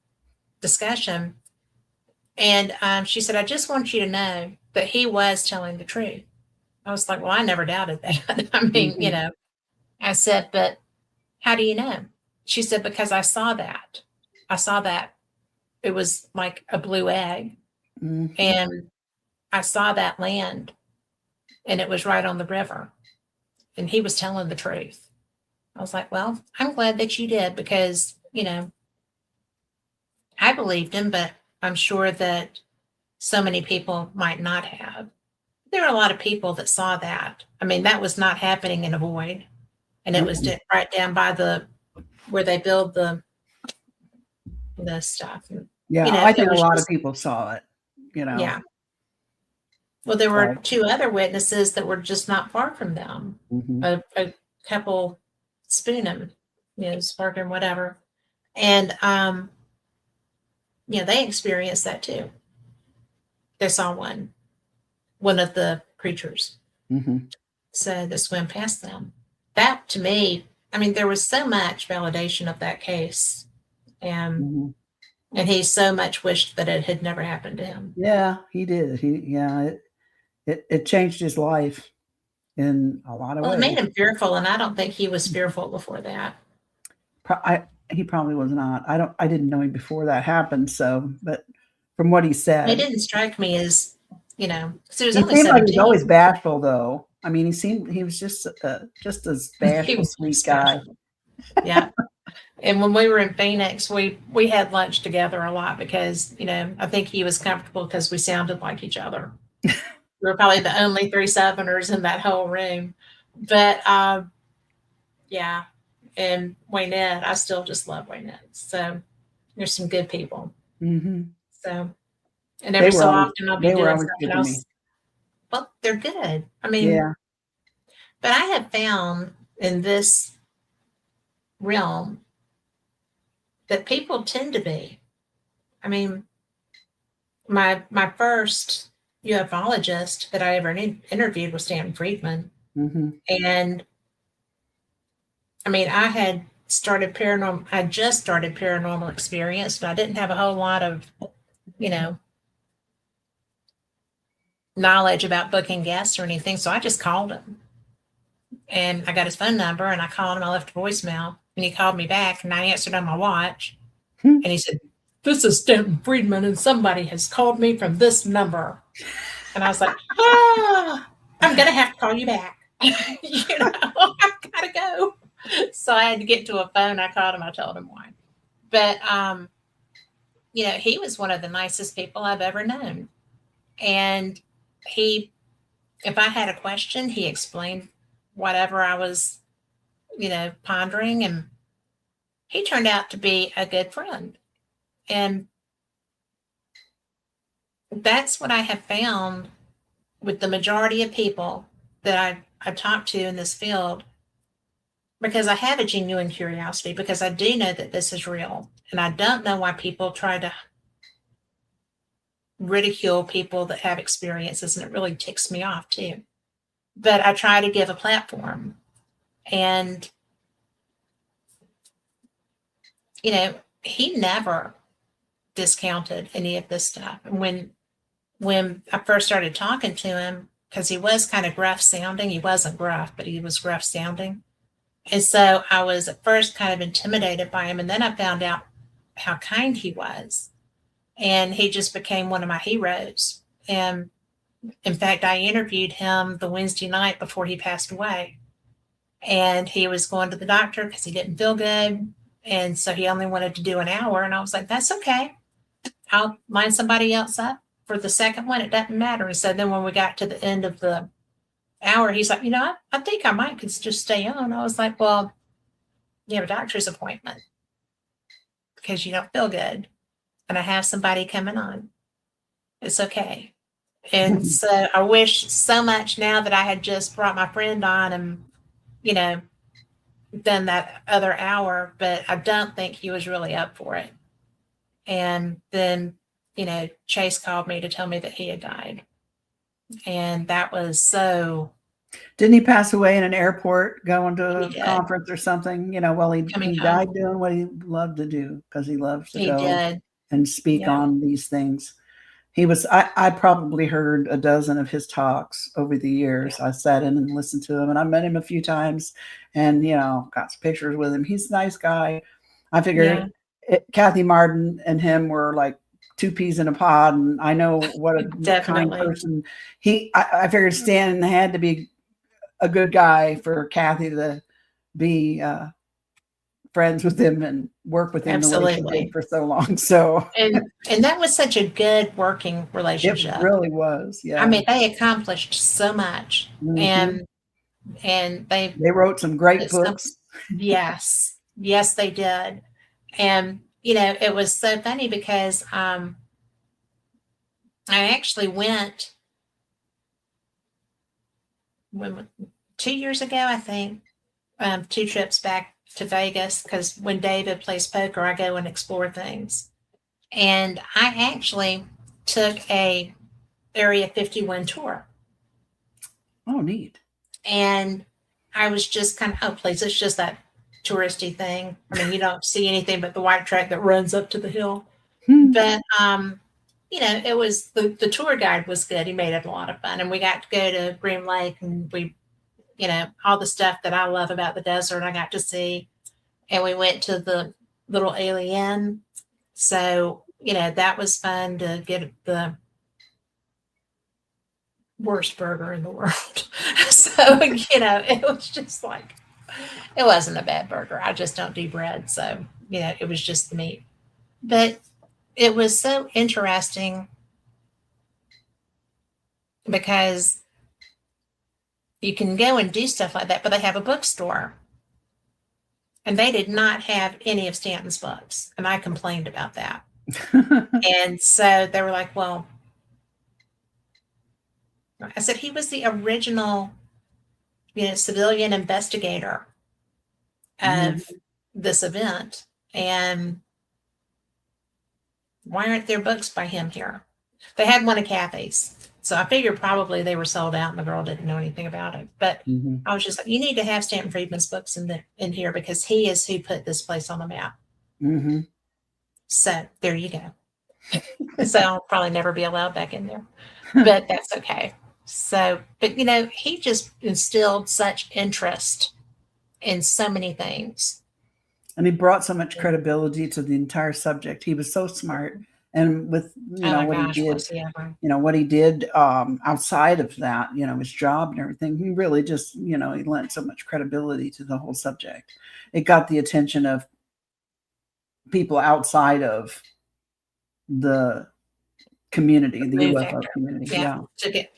[SPEAKER 1] discussion, and she said, "I just want you to know that he was telling the truth." I was like, "Well, I never doubted that." I mean, I said, "But how do you know?" She said, "Because I saw that. It was like a blue egg. Mm-hmm. And I saw that land, and it was right on the river, and he was telling the truth." I was like, "Well, I'm glad that you did, because, I believed him, but I'm sure that so many people might not have." There are a lot of people that saw that. I mean, that was not happening in a void, and it was right down by where they build the stuff.
[SPEAKER 2] Yeah, I think a lot of people saw it,
[SPEAKER 1] Yeah. Well, there were two other witnesses that were just not far from them. Mm-hmm. A couple Spoonem, Sparker, whatever. And, they experienced that too. They saw one of the creatures. Mm-hmm. So they swam past them. That, to me, I mean, there was so much validation of that case. And he so much wished that it had never happened to him.
[SPEAKER 2] Yeah, he did. It changed his life in a lot of ways.
[SPEAKER 1] It made him fearful, and I don't think he was fearful before that.
[SPEAKER 2] He probably was not. I didn't know him before that happened. So, but from what he said,
[SPEAKER 1] it didn't strike me as, because he was
[SPEAKER 2] only 17. Like he was always bashful, though. I mean, he was just a bashful, sweet guy.
[SPEAKER 1] Yeah. And when we were in Phoenix, we had lunch together a lot because, I think he was comfortable because we sounded like each other. We were probably the only 3 Southerners in that whole room. But, yeah. And Waynette, I still just love Waynette. So there's some good people. Mm-hmm. So, and every so often I'll be doing something else. Well, they're good. I mean, yeah. But I have found in this realm that people tend to be. I mean, my first ufologist that I ever interviewed was Stanton Friedman. Mm-hmm. And I mean, I just started paranormal experience, but I didn't have a whole lot of, knowledge about booking guests or anything. So I just called him. And I got his phone number and I called him. I left a voicemail and he called me back and I answered on my watch. And he said, "This is Stanton Friedman and somebody has called me from this number." And I was like, I'm going to have to call you back. You know, I've got to go. So I had to get to a phone. I called him. I told him why. But, you know, he was one of the nicest people I've ever known. And if I had a question, he explained whatever I was, you know, pondering. And he turned out to be a good friend. And that's what I have found with the majority of people that I've talked to in this field, because I have a genuine curiosity, because I do know that this is real. And I don't know why people try to ridicule people that have experiences, and it really ticks me off too. But I try to give a platform. And, you know, he never discounted any of this stuff. And when I first started talking to him, because he was kind of gruff sounding, he wasn't gruff, but he was gruff sounding. And so I was at first kind of intimidated by him. And then I found out how kind he was. And he just became one of my heroes. And in fact, I interviewed him the Wednesday night before he passed away. And he was going to the doctor because he didn't feel good. And so he only wanted to do an hour. And I was like, that's okay. I'll line somebody else up for the second one. It doesn't matter. And so then when we got to the end of the hour, he's like, you know, I think I might could just stay on. I was like, well, you have a doctor's appointment because you don't feel good. And I have somebody coming on. It's okay. And so I wish so much now that I had just brought my friend on and, you know, done that other hour, but I don't think he was really up for it. And then, you know, Chase called me to tell me that he had died. And that was so.
[SPEAKER 2] Didn't he pass away in an airport going to a conference or something? You know, well, he died doing what he loved to do, because he loves to go and speak on these things. He was, I probably heard a dozen of his talks over the years. I sat in and listened to him, and I met him a few times and, you know, got some pictures with him. He's a nice guy. I figured Kathie Martin and him were like two peas in a pod. And I know what a kind person I figured Stan had to be a good guy for Kathie to be friends with him and work with him. Absolutely. The way she did for so long. So
[SPEAKER 1] and that was such a good working relationship.
[SPEAKER 2] It really was. Yeah.
[SPEAKER 1] I mean, they accomplished so much. Mm-hmm. And they
[SPEAKER 2] wrote some great books.
[SPEAKER 1] Yes, they did. And you know, it was so funny because I actually went 2 years ago, I think, 2 trips back to Vegas, because when David plays poker, I go and explore things. And I actually took a Area 51 tour.
[SPEAKER 2] Oh, neat.
[SPEAKER 1] And I was just kind of, please, it's just that touristy thing. I mean, you don't see anything but the white track that runs up to the hill. But, you know, it was, the tour guide was good. He made it a lot of fun. And we got to go to Green Lake, and we, you know, all the stuff that I love about the desert, I got to see. And we went to the little alien. So, you know, that was fun to get the worst burger in the world. So, you know, it was just like, it wasn't a bad burger. I just don't do bread. So, you know, it was just the meat. But it was so interesting because you can go and do stuff like that, but they have a bookstore. And they did not have any of Stanton's books. And I complained about that. And so they were like, well, I said, he was the original, you know, civilian investigator of this event. And why aren't there books by him here? They had one of Kathie's. So I figured probably they were sold out and the girl didn't know anything about it. But I was just like, you need to have Stanton Friedman's books in here, because he is who put this place on the map. So there you go. So I'll probably never be allowed back in there, but that's okay. So, but he just instilled such interest in so many things.
[SPEAKER 2] And he brought so much credibility to the entire subject. He was so smart. And with, what he did outside of that, his job and everything, he really just, he lent so much credibility to the whole subject. It got the attention of people outside of the community, the UFO community.
[SPEAKER 1] Yeah.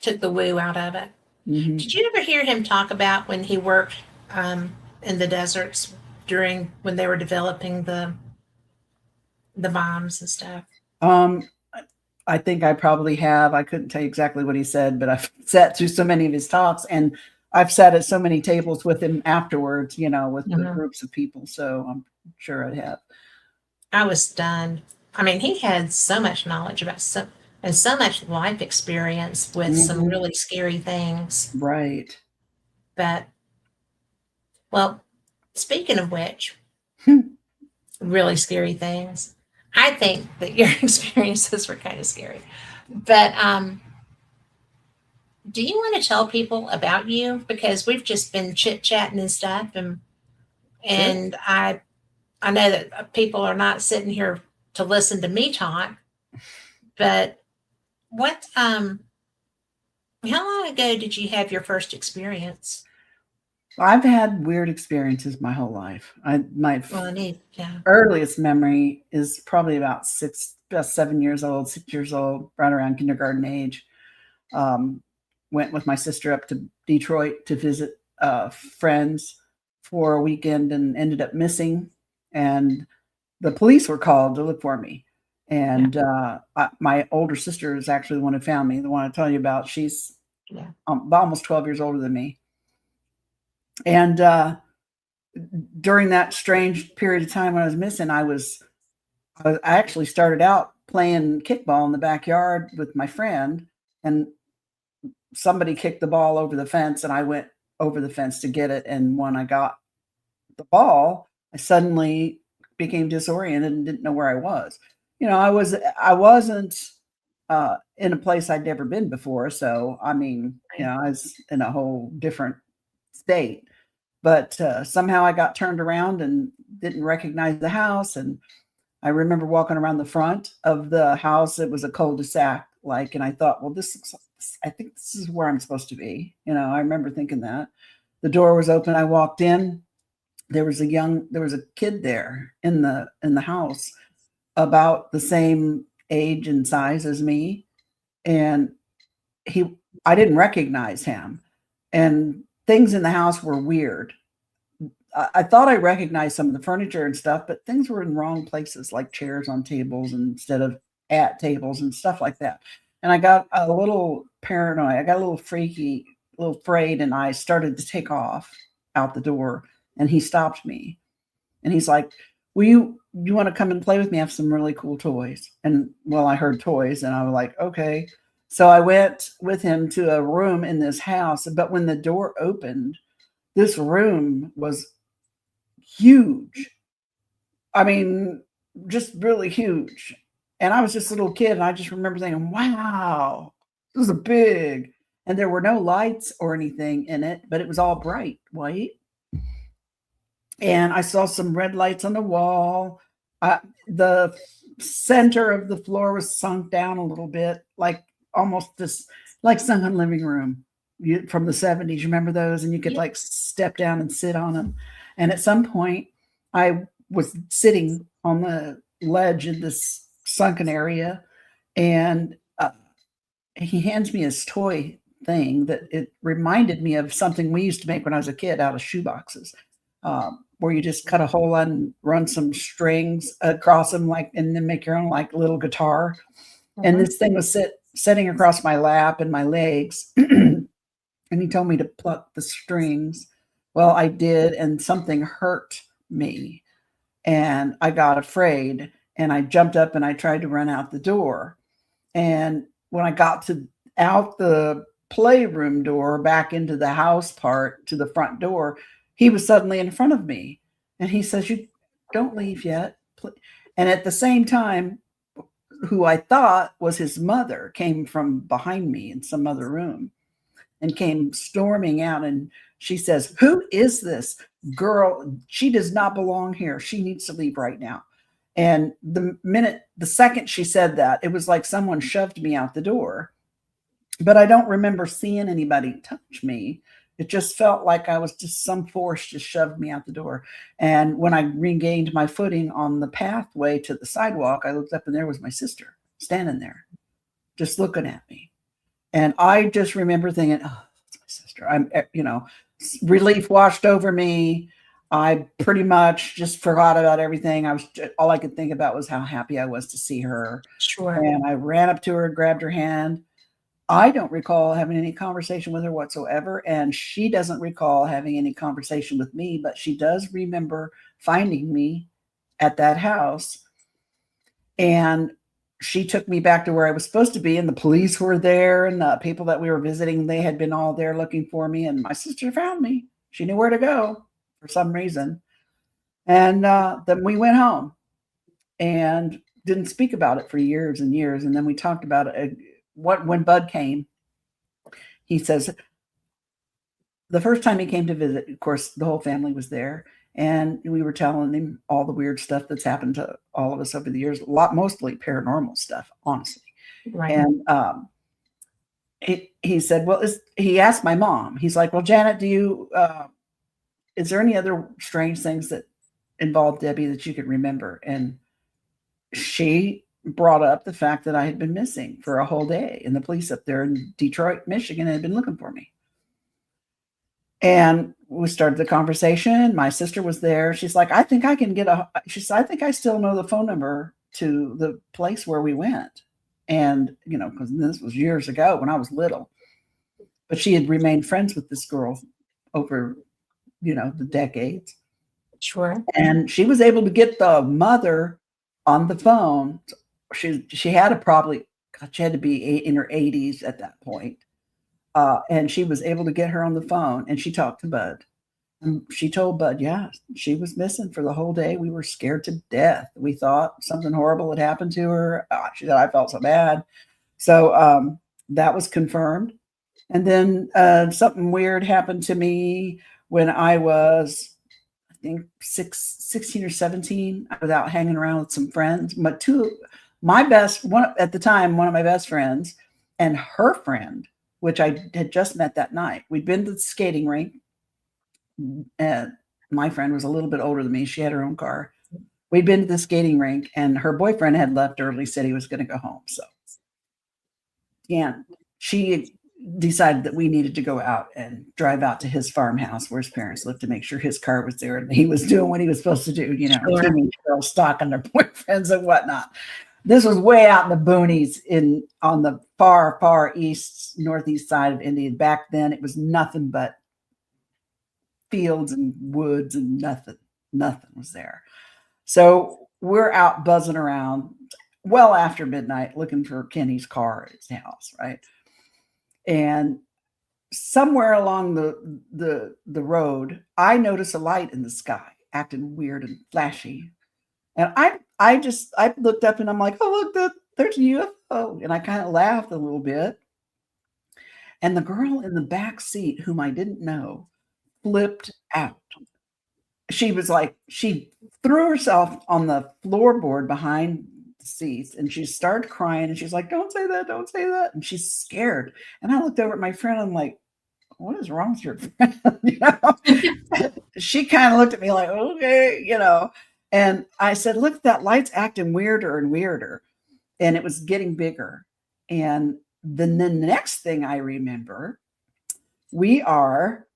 [SPEAKER 1] Took the woo out of it. Mm-hmm. Did you ever hear him talk about when he worked in the deserts when they were developing the bombs and stuff?
[SPEAKER 2] I think I probably have. I couldn't tell you exactly what he said, but I've sat through so many of his talks, and I've sat at so many tables with him afterwards, with the groups of people. So I'm sure I have.
[SPEAKER 1] I was stunned. I mean, he had so much knowledge about so much life experience with some really scary things.
[SPEAKER 2] Right.
[SPEAKER 1] But, well, speaking of which, really scary things, I think that your experiences were kind of scary. But do you want to tell people about you? Because we've just been chit-chatting and stuff, and sure. I know that people are not sitting here to listen to me talk, but how long ago did you have your first experience?
[SPEAKER 2] I've had weird experiences my whole life. My earliest memory is probably about 7 years old, 6 years old, right around kindergarten age. Went with my sister up to Detroit to visit friends for a weekend and ended up missing. And the police were called to look for me. And my older sister is actually the one who found me, the one I tell you about. She's almost 12 years older than me. And during that strange period of time when I was missing, I actually started out playing kickball in the backyard with my friend, and somebody kicked the ball over the fence, and I went over the fence to get it. And when I got the ball, I suddenly became disoriented and didn't know where I was. I wasn't in a place I'd never been before. So, I mean, I was in a whole different state, but somehow I got turned around and didn't recognize the house. And I remember walking around the front of the house. It was a cul-de-sac, and I thought, well, I think this is where I'm supposed to be. I remember thinking that. The door was open. I walked in. There was a kid there in the house, about the same age and size as me. And I didn't recognize him, and things in the house were weird. I thought I recognized some of the furniture and stuff, but things were in wrong places, like chairs on tables instead of at tables and stuff like that. And I got a little paranoid. I got a little freaky, a little afraid, and I started to take off out the door. And he stopped me, and he's like, you want to come and play with me? I have some really cool toys. And well, I heard toys, and I was like, okay. So I went with him to a room in this house. But when the door opened, this room was huge. I mean, just really huge. And I was just a little kid, and I just remember thinking, wow, this is big. And there were no lights or anything in it, but it was all bright white. And I saw some red lights on the wall. The center of the floor was sunk down a little bit, like almost like sunken living room from the 70s. You remember those? And you could step down and sit on them. And at some point, I was sitting on the ledge in this sunken area, and he hands me his toy thing that it reminded me of something we used to make when I was a kid out of shoeboxes. Where you just cut a hole and run some strings across them, and then make your own little guitar. Mm-hmm. And this thing was sitting across my lap and my legs, and he told me to pluck the strings. Well, I did, and something hurt me, and I got afraid, and I jumped up and I tried to run out the door. And when I got out the playroom door back into the house part to the front door, he was suddenly in front of me, and he says, "You don't leave yet." And at the same time, who I thought was his mother came from behind me in some other room. and came storming out. And she says, "Who is this girl? She does not belong here. She needs to leave right now." And the second she said that, it was like someone shoved me out the door. But I don't remember seeing anybody touch me. It just felt like I was just, some force just shoved me out the door. And when I regained my footing on the pathway to the sidewalk, I looked up and there was my sister standing there, just looking at me. And I just remember thinking, "Oh, it's my sister." I'm, relief washed over me. I pretty much just forgot about everything. All I could think about was how happy I was to see her.
[SPEAKER 1] Sure.
[SPEAKER 2] And I ran up to her, grabbed her hand. I don't recall having any conversation with her whatsoever, and she doesn't recall having any conversation with me, but she does remember finding me at that house. And she took me back to where I was supposed to be, and the police were there, and the people that we were visiting, they had been all there looking for me, and my sister found me. She knew where to go for some reason. And then we went home and didn't speak about it for years and years. And then we talked about it. When Budd came, he says, the first time he came to visit, of course, the whole family was there. And we were telling him all the weird stuff that's happened to all of us over the years, mostly paranormal stuff, honestly.
[SPEAKER 1] Right.
[SPEAKER 2] And he said, well, he asked my mom, he's like, "Well, Janet, is there any other strange things that involved Debbie that you could remember?" And she brought up the fact that I had been missing for a whole day, and the police up there in Detroit, Michigan had been looking for me. And we started the conversation. My sister was there. She's like, "I think I can she said, "I think I still know the phone number to the place where we went." And, because this was years ago when I was little, but she had remained friends with this girl over, the decades.
[SPEAKER 1] Sure.
[SPEAKER 2] And she was able to get the mother on the phone. She had she had to be in her 80s at that point. And she was able to get her on the phone, and she talked to Budd. And she told Budd, yeah, she was missing for the whole day. We were scared to death. We thought something horrible had happened to her. She said, "I felt so bad." So that was confirmed. And then something weird happened to me when I was, I think, 16 or 17. I was out hanging around with some friends. One at the time, one of my best friends and her friend, which I had just met that night. We'd been to the skating rink. And my friend was a little bit older than me. She had her own car. We'd been to the skating rink, and her boyfriend had left early, said he was going to go home. So, yeah, she decided that we needed to go out and drive out to his farmhouse where his parents lived to make sure his car was there and he was doing what he was supposed to do,
[SPEAKER 1] Sure.
[SPEAKER 2] Teenage girls stalking their boyfriends and whatnot. This was way out in the boonies on the far, far east, northeast side of India. Back then, it was nothing but fields and woods, and nothing was there. So we're out buzzing around well after midnight looking for Kenny's car at his house, right? And somewhere along the road, I notice a light in the sky acting weird and flashy. And I looked up and I'm like, "Oh, look, there's a UFO." And I kind of laughed a little bit. And the girl in the back seat, whom I didn't know, flipped out. She was like, she threw herself on the floorboard behind the seats and she started crying, and she's like, "Don't say that, don't say that." And she's scared. And I looked over at my friend. I'm like, "What is wrong with your friend?" She kind of looked at me like, "Okay," And I said, "Look, that light's acting weirder and weirder." And it was getting bigger. And then the next thing I remember, we are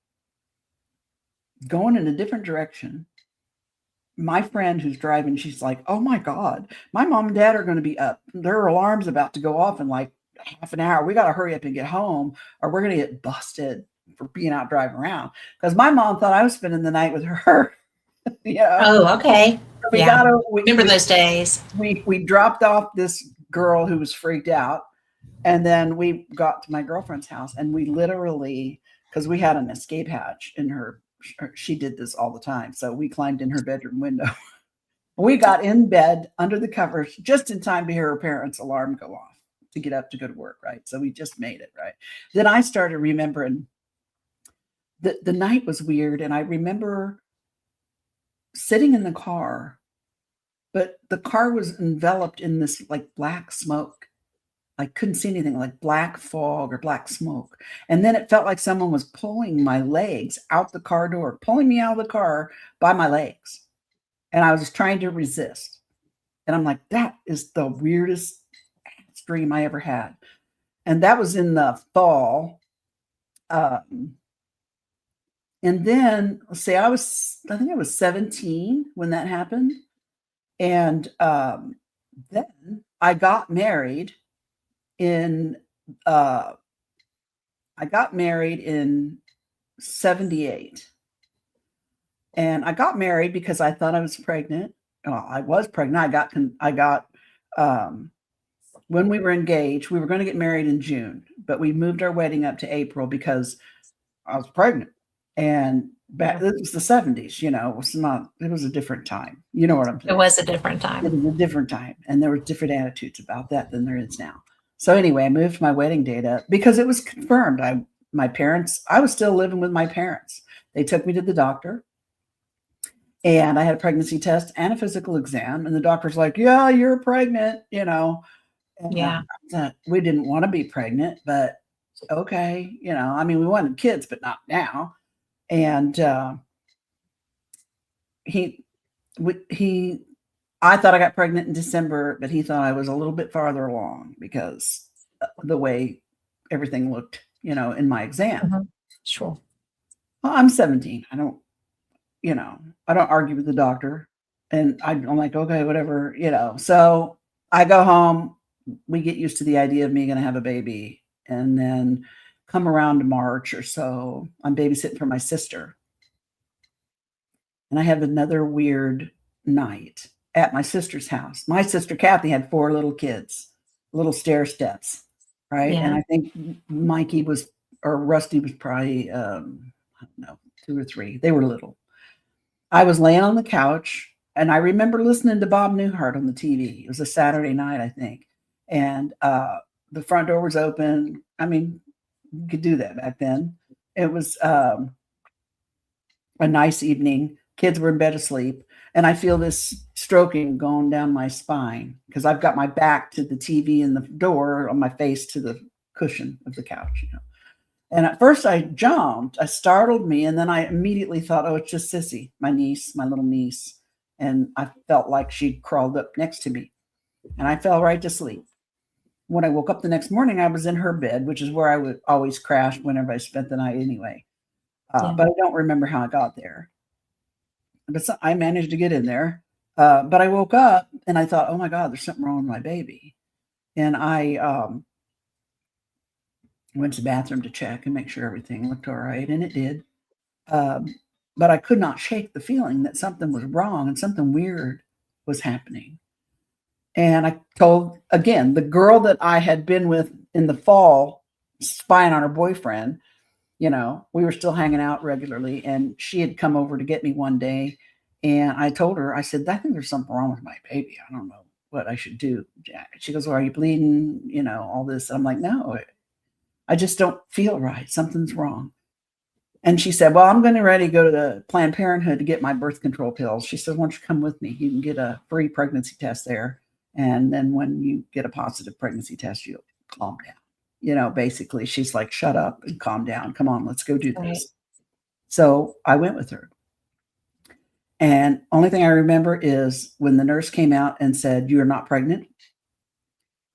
[SPEAKER 2] going in a different direction. My friend who's driving, she's like, "Oh my God, my mom and dad are going to be up. Their alarm's about to go off in like half an hour. We got to hurry up and get home or we're going to get busted for being out driving around." Because my mom thought I was spending the night with her.
[SPEAKER 1] Oh, okay.
[SPEAKER 2] We
[SPEAKER 1] remember those days.
[SPEAKER 2] We dropped off this girl who was freaked out. And then we got to my girlfriend's house, and we literally, because we had an escape hatch in her, she did this all the time. So we climbed in her bedroom window. We got in bed under the covers just in time to hear her parents' alarm go off to get up to go to work, right? So we just made it, right? Then I started remembering the night was weird. And I remember sitting in the car, but the car was enveloped in this like black smoke. I couldn't see anything, like black fog or black smoke. And then it felt like someone was pulling my legs out the car door, pulling me out of the car by my legs. And I was trying to resist. And I'm like, that is the weirdest dream I ever had. And that was in the fall. And then, let's see, I think I was 17 when that happened. And then I got married in 78. And I got married because I thought I was pregnant. Well, I was pregnant. I got when we were engaged, we were going to get married in June, but we moved our wedding up to April because I was pregnant. And back, this was the 70s, it was a different time. You know what I'm saying?
[SPEAKER 1] It was a different time.
[SPEAKER 2] It was a different time. And there were different attitudes about that than there is now. So anyway, I moved my wedding date up because it was confirmed. I was still living with my parents. They took me to the doctor and I had a pregnancy test and a physical exam. And the doctor's like, yeah, you're pregnant, And
[SPEAKER 1] yeah.
[SPEAKER 2] We didn't want to be pregnant, but okay. We wanted kids, but not now. And I thought I got pregnant in December, but he thought I was a little bit farther along because the way everything looked, in my exam.
[SPEAKER 1] Mm-hmm. Sure.
[SPEAKER 2] Well, I'm 17. I don't argue with the doctor, and I'm like, okay, whatever, So I go home. We get used to the idea of me going to have a baby, and then come around to March or so, I'm babysitting for my sister. And I have another weird night at my sister's house. My sister, Kathie, had 4 little kids, little stair steps, right? Yeah. And I think Rusty was probably, I don't know, 2 or 3. They were little. I was laying on the couch, and I remember listening to Bob Newhart on the TV. It was a Saturday night, I think. And the front door was open. You could do that back then. It was a nice evening. Kids were in bed asleep. And I feel this stroking going down my spine because I've got my back to the TV and the door on my face to the cushion of the couch. And at first I jumped. I startled me. And then I immediately thought, oh, it's just Sissy, my little niece. And I felt like she'd crawled up next to me. And I fell right to sleep. When I woke up the next morning, I was in her bed, which is where I would always crash whenever I spent the night anyway. But I don't remember how I got there. But I managed to get in there. But I woke up and I thought, oh my God, there's something wrong with my baby. And I went to the bathroom to check and make sure everything looked all right. And it did. But I could not shake the feeling that something was wrong and something weird was happening. And I told, again, the girl that I had been with in the fall, spying on her boyfriend, we were still hanging out regularly. And she had come over to get me one day. And I told her, I said, I think there's something wrong with my baby. I don't know what I should do. She goes, well, are you bleeding? All this. And I'm like, no, I just don't feel right. Something's wrong. And she said, well, I'm going to ready to go to the Planned Parenthood to get my birth control pills. She said, why don't you come with me? You can get a free pregnancy test there. And then when you get a positive pregnancy test, you'll calm down. Basically, she's like, shut up and calm down. Come on, let's go do this. Right. So I went with her. And only thing I remember is when the nurse came out and said, you're not pregnant.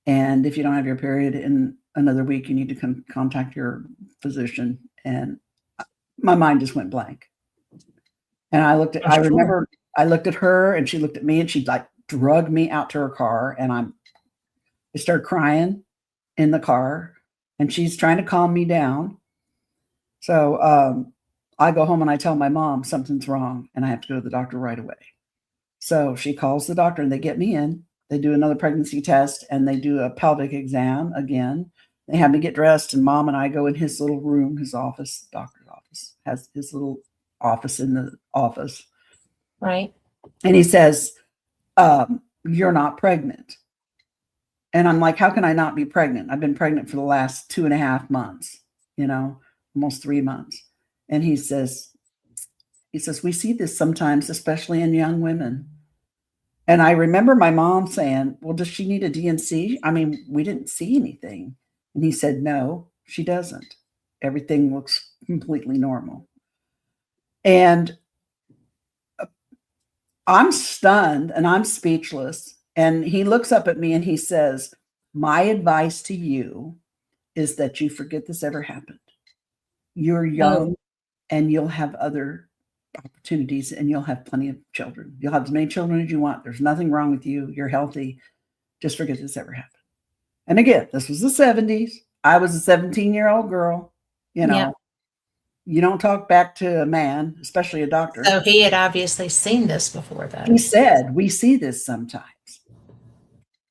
[SPEAKER 2] And if you don't have your period in another week, you need to contact your physician. And my mind just went blank. And I looked at her and she looked at me and she like drug me out to her car. And I started crying in the car and she's trying to calm me down. So I go home and I tell my mom something's wrong and I have to go to the doctor right away. So she calls the doctor and they get me in. They do another pregnancy test and they do a pelvic exam again. They have me get dressed and mom and I go in his little room, his office, doctor's office, has his little office in the office.
[SPEAKER 1] Right.
[SPEAKER 2] And he says, you're not pregnant. And I'm like, how can I not be pregnant? I've been pregnant for the last 2.5 months, almost 3 months. And he says, we see this sometimes, especially in young women. And I remember my mom saying, well, does she need a DNC? I mean, we didn't see anything. And he said, no, she doesn't. Everything looks completely normal. And I'm stunned and I'm speechless. And he looks up at me and he says, my advice to you is that you forget this ever happened. You're young and you'll have other opportunities and you'll have plenty of children. You'll have as many children as you want. There's nothing wrong with you. You're healthy. Just forget this ever happened. And again, this was the 70s. I was a 17-year-old girl. You don't talk back to a man, especially a doctor.
[SPEAKER 1] So he had obviously seen this before, though.
[SPEAKER 2] He said, we see this sometimes.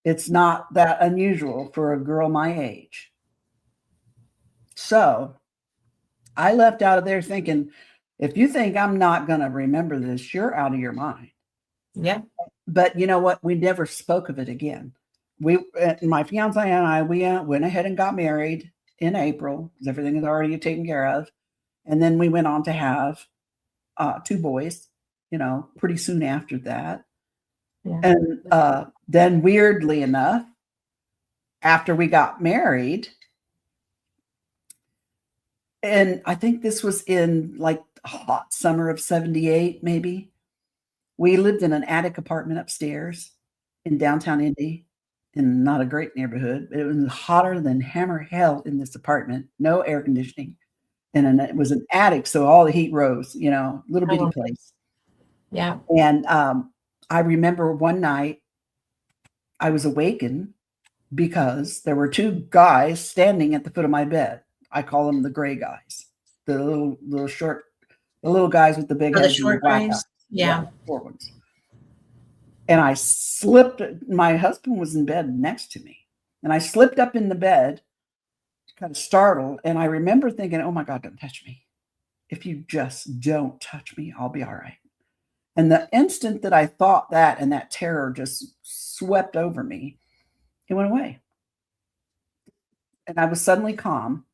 [SPEAKER 2] It's not that unusual for a girl my age. So I left out of there thinking, if you think I'm not going to remember this, you're out of your mind.
[SPEAKER 1] Yeah.
[SPEAKER 2] But you know what? We never spoke of it again. My fiance and I, we went ahead and got married in April because everything is already taken care of. And then we went on to have 2 boys, pretty soon after that. Yeah. And then weirdly enough, after we got married, and I think this was in like hot summer of 78, maybe, we lived in an attic apartment upstairs in downtown Indy, in not a great neighborhood. It was hotter than hammer hell in this apartment, no air conditioning. And it was an attic, so all the heat rose, little bitty place.
[SPEAKER 1] Yeah.
[SPEAKER 2] And I remember one night I was awakened because there were 2 guys standing at the foot of my bed. I call them the gray guys, the little guys with the big heads.
[SPEAKER 1] The short guys. Yeah.
[SPEAKER 2] Short ones. And I slipped. My husband was in bed next to me, and I slipped up in the bed, kind of startled. And I remember thinking, oh my God, don't touch me. If you just don't touch me, I'll be all right. And the instant that I thought that, and that terror just swept over me, it went away. And I was suddenly calm.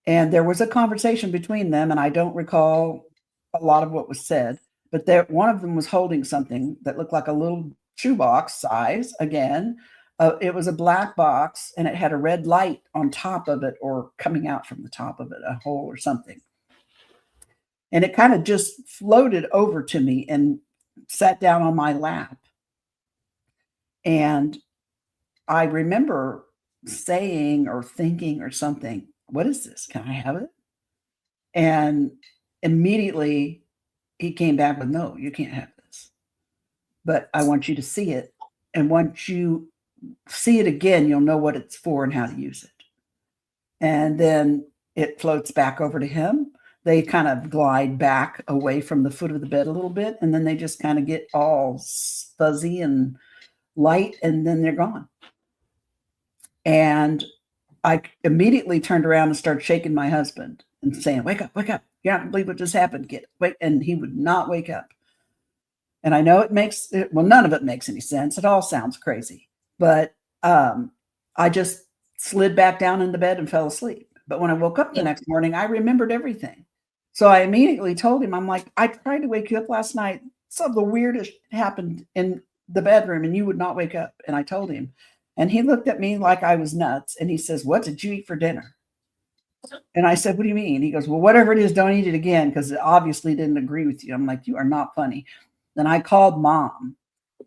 [SPEAKER 2] And there was a conversation between them, and I don't recall a lot of what was said, but one of them was holding something that looked like a little shoebox size. Again, it was a black box, and it had a red light on top of it, or coming out from the top of it, a hole or something. And it kind of just floated over to me and sat down on my lap. And I remember saying or thinking or something, what is this? Can I have it? And immediately he came back with, no, you can't have this. But I want you to see it. And once you see it again, you'll know what it's for and how to use it. And then it floats back over to him. They kind of glide back away from the foot of the bed a little bit. And then they just kind of get all fuzzy and light, and then they're gone. And I immediately turned around and started shaking my husband and saying, wake up, wake up. You don't believe what just happened. Wake. And he would not wake up. And I know none of it makes any sense. It all sounds crazy. But I just slid back down in the bed and fell asleep. But when I woke up the next morning, I remembered everything. So I immediately told him, I'm like, I tried to wake you up last night. Some of the weirdest happened in the bedroom and you would not wake up. And I told him. And he looked at me like I was nuts. And he says, what did you eat for dinner? And I said, what do you mean? He goes, well, whatever it is, don't eat it again, because it obviously didn't agree with you. I'm like, you are not funny. Then I called Mom,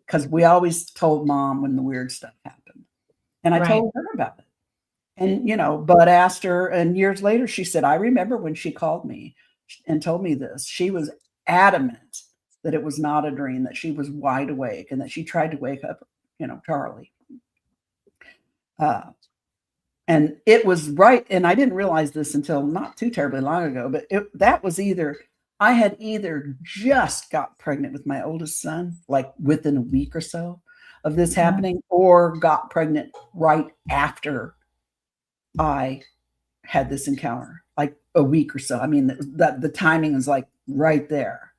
[SPEAKER 2] because we always told Mom when the weird stuff happened. And I told her about it. And, Bud asked her, and years later, she said, I remember when she called me and told me this. She was adamant that it was not a dream, that she was wide awake, and that she tried to wake up, Charlie. And it was right. And I didn't realize this until not too terribly long ago, but I had either just got pregnant with my oldest son, like within a week or so of this happening, or got pregnant right after I had this encounter, like a week or so. I mean, the timing is like right there.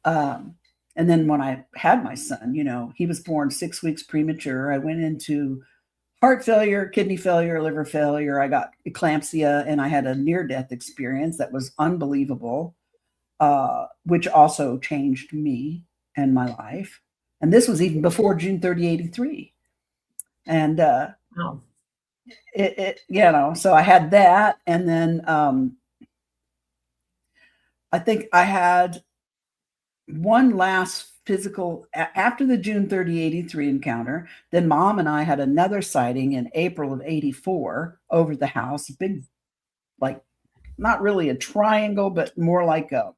[SPEAKER 2] And then when I had my son, he was born 6 weeks premature. I went into heart failure, kidney failure, liver failure. I got eclampsia, and I had a near-death experience that was unbelievable, which also changed me and my life. And this was even before June 30, 83. And
[SPEAKER 1] Wow.
[SPEAKER 2] so I had that. And then I think I had one last physical after the June 30, 83 encounter. Then Mom and I had another sighting in April of 84 over the house. Big, like, not really a triangle, but more like a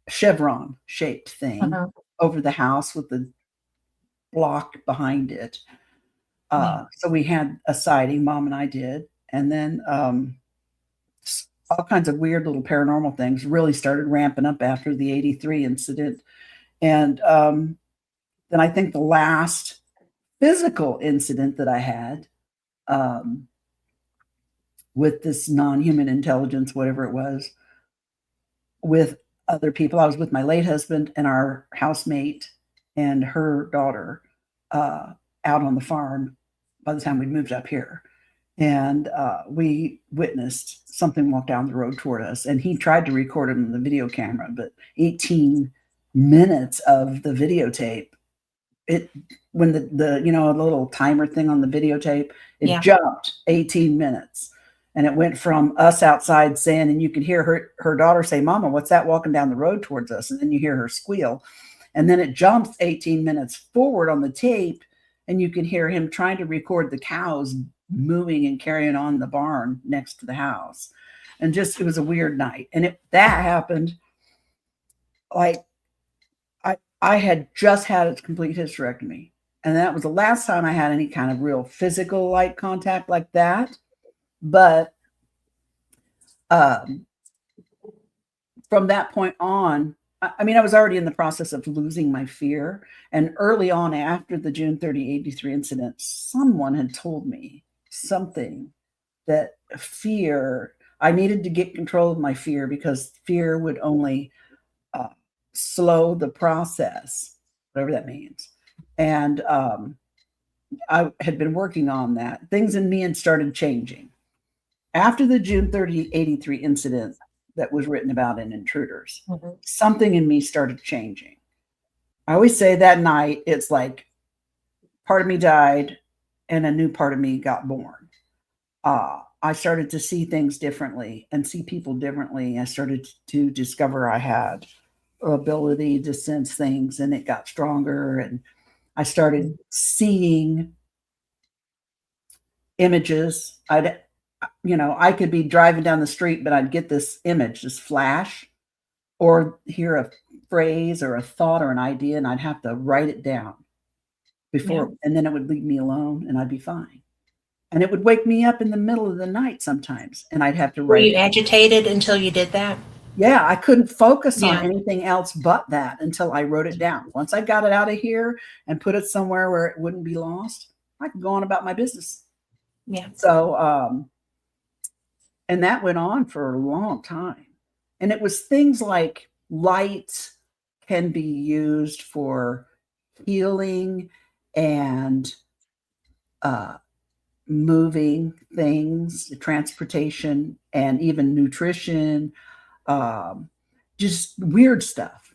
[SPEAKER 2] chevron shaped thing over the house with the block behind it. So we had a sighting, Mom and I did. And then all kinds of weird little paranormal things really started ramping up after the 83 incident. And then I think the last physical incident that I had with this non-human intelligence, whatever it was, with other people. I was with my late husband and our housemate and her daughter out on the farm by the time we moved up here. And we witnessed something walk down the road toward us. And he tried to record it on the video camera, but 18 minutes of the videotape, when the little timer thing on the videotape, it jumped 18 minutes. And it went from us outside saying, and you could hear her daughter say, "Mama, what's that walking down the road towards us?" And then you hear her squeal. And then it jumps 18 minutes forward on the tape, and you can hear him trying to record the cows moving and carrying on the barn next to the house. And just, it was a weird night. And that happened, like, I had just had a complete hysterectomy. And that was the last time I had any kind of real physical light contact like that. But from that point on, I mean, I was already in the process of losing my fear. And early on, after the June 30, 83 incident, someone had told me something that fear, I needed to get control of my fear, because fear would only slow the process, whatever that means. And I had been working on that. Things in me had started changing. After the June 30, 83 incident that was written about in Intruders, something in me started changing. I always say that night, it's like part of me died and a new part of me got born. I started to see things differently and see people differently. I started to discover I had ability to sense things, and it got stronger. And I started seeing images. I could be driving down the street, but I'd get this image, this flash, or hear a phrase or a thought or an idea, and I'd have to write it down before, and then it would leave me alone and I'd be fine. And it would wake me up in the middle of the night sometimes, and I'd have to write.
[SPEAKER 1] Were you agitated until you did that?
[SPEAKER 2] Yeah, I couldn't focus on anything else but that until I wrote it down. Once I got it out of here and put it somewhere where it wouldn't be lost, I could go on about my business.
[SPEAKER 1] Yeah.
[SPEAKER 2] So, and that went on for a long time. And it was things like light can be used for healing and moving things, transportation, and even nutrition, just weird stuff,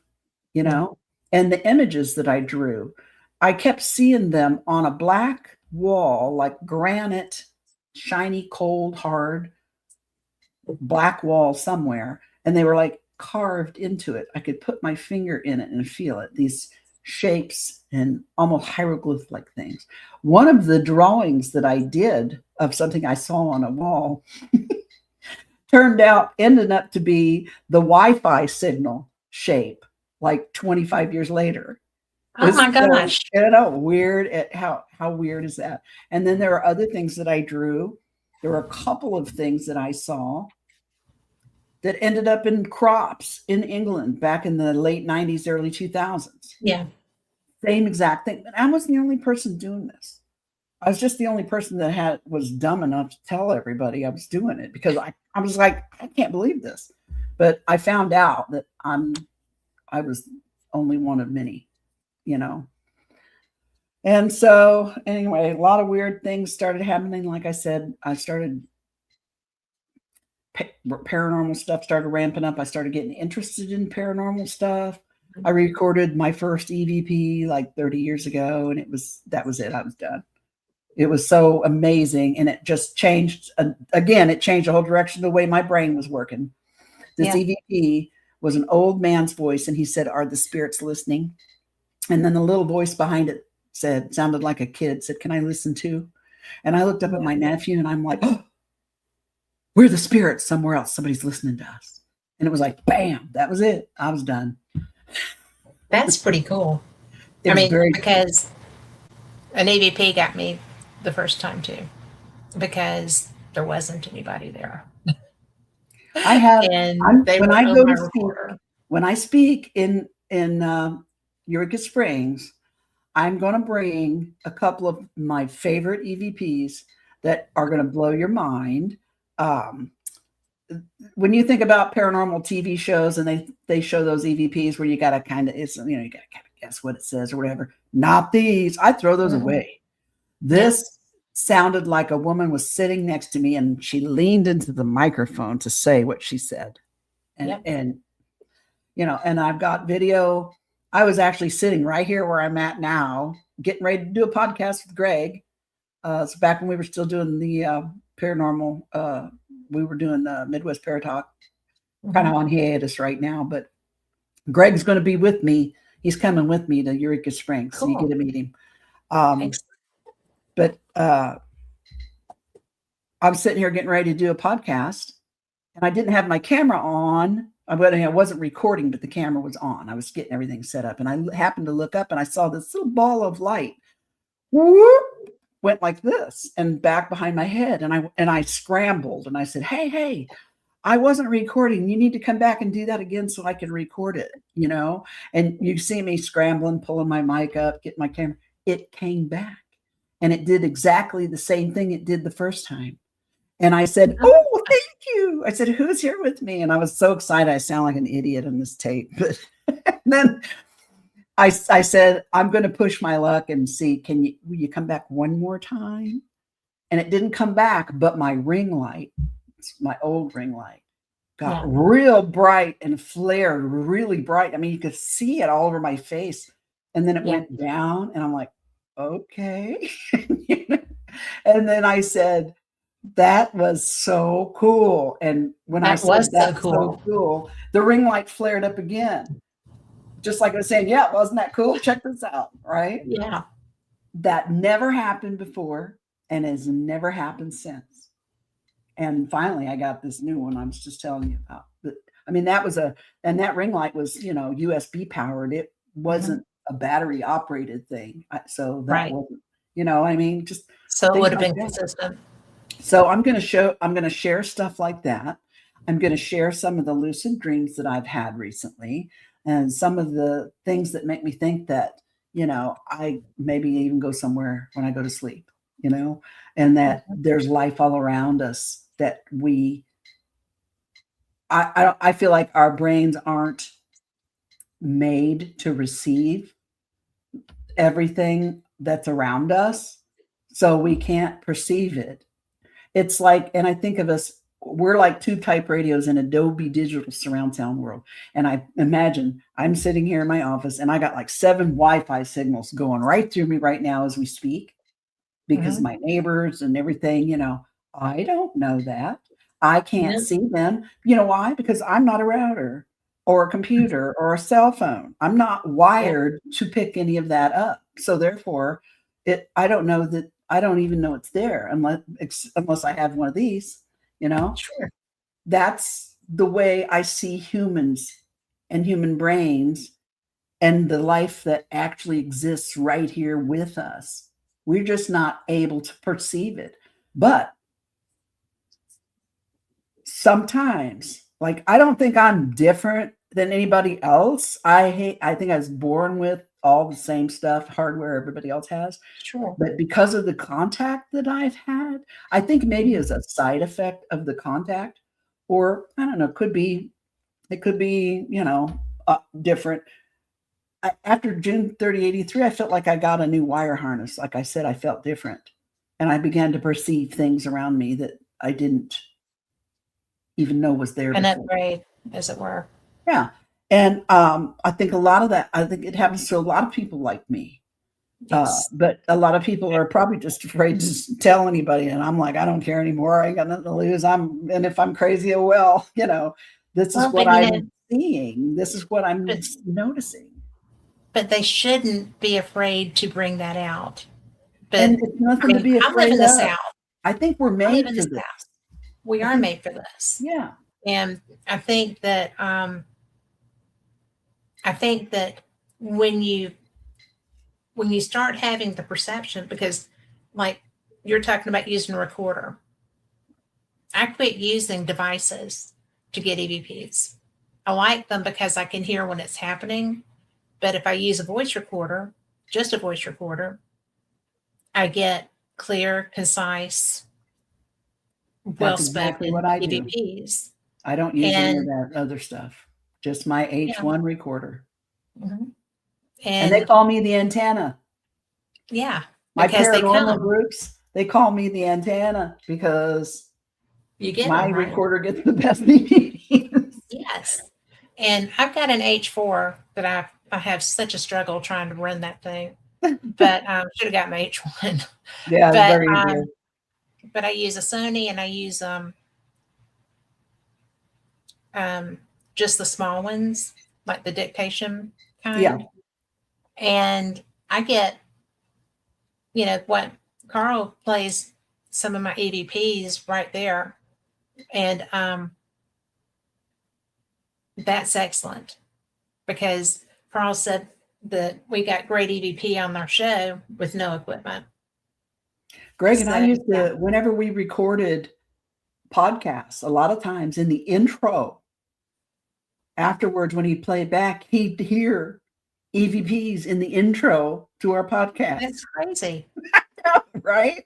[SPEAKER 2] And the images that I drew, I kept seeing them on a black wall, like granite, shiny, cold, hard, black wall somewhere, and they were like carved into it. I could put my finger in it and feel it, these shapes and almost hieroglyph-like things. One of the drawings that I did of something I saw on a wall ended up to be the Wi-Fi signal shape, like 25 years later.
[SPEAKER 1] Oh my gosh.
[SPEAKER 2] Weird. How weird is that? And then there are other things that I drew. There were a couple of things that I saw that ended up in crops in England back in the late 90s, early 2000s.
[SPEAKER 1] Yeah.
[SPEAKER 2] Same exact thing. But I wasn't the only person doing this. I was just the only person that was dumb enough to tell everybody I was doing it, because I was like, I can't believe this. But I found out that I was only one of many, And so anyway, a lot of weird things started happening. Like I said, I started paranormal stuff started ramping up. I started getting interested in paranormal stuff. I recorded my first EVP like 30 years ago, and that was it. I was done. It was so amazing, and it just changed. Again, it changed the whole direction of the way my brain was working. This EVP was an old man's voice, and he said, "Are the spirits listening?" And then the little voice behind it sounded like a kid, said, "Can I listen too?" And I looked up at my nephew, and I'm like, "Oh, we're the spirits somewhere else. Somebody's listening to us." And it was like, bam, that was it. I was done.
[SPEAKER 1] That's pretty cool. Because an EVP got me the first time too, because there wasn't anybody there.
[SPEAKER 2] I have,
[SPEAKER 1] and they
[SPEAKER 2] when
[SPEAKER 1] were
[SPEAKER 2] I
[SPEAKER 1] on
[SPEAKER 2] go
[SPEAKER 1] my
[SPEAKER 2] to
[SPEAKER 1] recorder.
[SPEAKER 2] speak, when I speak in Eureka Springs, I'm going to bring a couple of my favorite EVPs that are going to blow your mind. When you think about paranormal TV shows and they show those EVPs where you got to kind of, you got to kind of guess what it says or whatever. Not these. I throw those away. This sounded like a woman was sitting next to me and she leaned into the microphone to say what she said. And and I've got video. I was actually sitting right here where I'm at now, getting ready to do a podcast with Greg. So back when we were still doing the paranormal, we were doing Midwest Paratalk, kind of on hiatus right now, but Greg's going to be with me. He's coming with me to Eureka Springs. Cool. So you get to meet him. But I'm sitting here getting ready to do a podcast, and I didn't have my camera on. I wasn't recording, but the camera was on. I was getting everything set up, and I happened to look up, and I saw this little ball of light. Whoop, went like this and back behind my head, and I scrambled, and I said, "Hey, I wasn't recording. You need to come back and do that again so I can record it." And you see me scrambling, pulling my mic up, getting my camera. It came back, and it did exactly the same thing it did the first time. And I said, "Oh, thank you." I said, "Who's here with me?" And I was so excited. I sound like an idiot on this tape. But then I said, "I'm going to push my luck and see, will you come back one more time?" And it didn't come back, but my ring light, my old ring light, got real bright and flared really bright. I mean, you could see it all over my face. And then it went down, and I'm like, okay. And then I said, "That was so cool." And when I said that's so cool, the ring light flared up again. Just like I was saying, yeah, wasn't that cool? Check this out, right?
[SPEAKER 1] Yeah.
[SPEAKER 2] That never happened before and has never happened since. And finally, I got this new one I was just telling you about. But I mean, and that ring light was, USB powered. It wasn't a battery operated thing. So that wasn't, I mean, just
[SPEAKER 1] so it would have been consistent.
[SPEAKER 2] So I'm going to share stuff like that. I'm going to share some of the lucid dreams that I've had recently and some of the things that make me think that, I maybe even go somewhere when I go to sleep, and that there's life all around us that I feel like our brains aren't made to receive everything that's around us, so we can't perceive it. It's like, and I think of us, we're like tube type radios in Adobe digital surround sound world. And I imagine I'm sitting here in my office and I got like 7 Wi-Fi signals going right through me right now as we speak, because my neighbors and everything, I don't know that. I can't see them. You know why? Because I'm not a router or a computer or a cell phone. I'm not wired to pick any of that up. So therefore, I don't know that. I don't even know it's there unless I have one of these, Sure. That's the way I see humans and human brains and the life that actually exists right here with us. We're just not able to perceive it. But sometimes, like, I don't think I'm different than anybody else. I think I was born with all the same stuff, hardware everybody else has.
[SPEAKER 1] Sure.
[SPEAKER 2] But because of the contact that I've had, I think maybe as a side effect of the contact, or I don't know, it could be, different. after June 30, 83, I felt like I got a new wire harness. Like I said, I felt different. And I began to perceive things around me that I didn't even know was there.
[SPEAKER 1] An upgrade, as it were.
[SPEAKER 2] Yeah. And I think a lot of that, I think it happens to a lot of people like me. Yes. But a lot of people are probably just afraid to tell anybody. And I'm like, I don't care anymore. I ain't got nothing to lose. And if I'm crazy, oh well, this is what I'm seeing. This is what I'm noticing.
[SPEAKER 1] But they shouldn't be afraid to bring that out. But
[SPEAKER 2] and it's nothing to be afraid
[SPEAKER 1] I'm living this out.
[SPEAKER 2] I think we're made for this.
[SPEAKER 1] We are made for this.
[SPEAKER 2] Yeah.
[SPEAKER 1] And I think that when you start having the perception, because like you're talking about using a recorder, I quit using devices to get EVPs. I like them because I can hear when it's happening. But if I use a voice recorder, just a voice recorder, I get clear, concise, well-spoken EVPs.
[SPEAKER 2] I don't use any of that other stuff. Just my H1 recorder.
[SPEAKER 1] Mm-hmm.
[SPEAKER 2] And they call me the antenna.
[SPEAKER 1] Yeah.
[SPEAKER 2] My paranormal groups, they call me the antenna because
[SPEAKER 1] you get
[SPEAKER 2] my recorder gets the best EVPs.
[SPEAKER 1] Yes. And I've got an H4 that I have such a struggle trying to run that thing. But should have got my H1.
[SPEAKER 2] Yeah, very easy.
[SPEAKER 1] But I use a Sony and I use just the small ones, like the dictation kind.
[SPEAKER 2] Yeah.
[SPEAKER 1] And I get, what Carl plays some of my EVPs right there. And that's excellent because Carl said that we got great EVP on our show with no equipment.
[SPEAKER 2] Greg and I used to, whenever we recorded podcasts, a lot of times in the intro, afterwards, when he played back, he'd hear EVPs in the intro to our podcast.
[SPEAKER 1] That's crazy.
[SPEAKER 2] Right?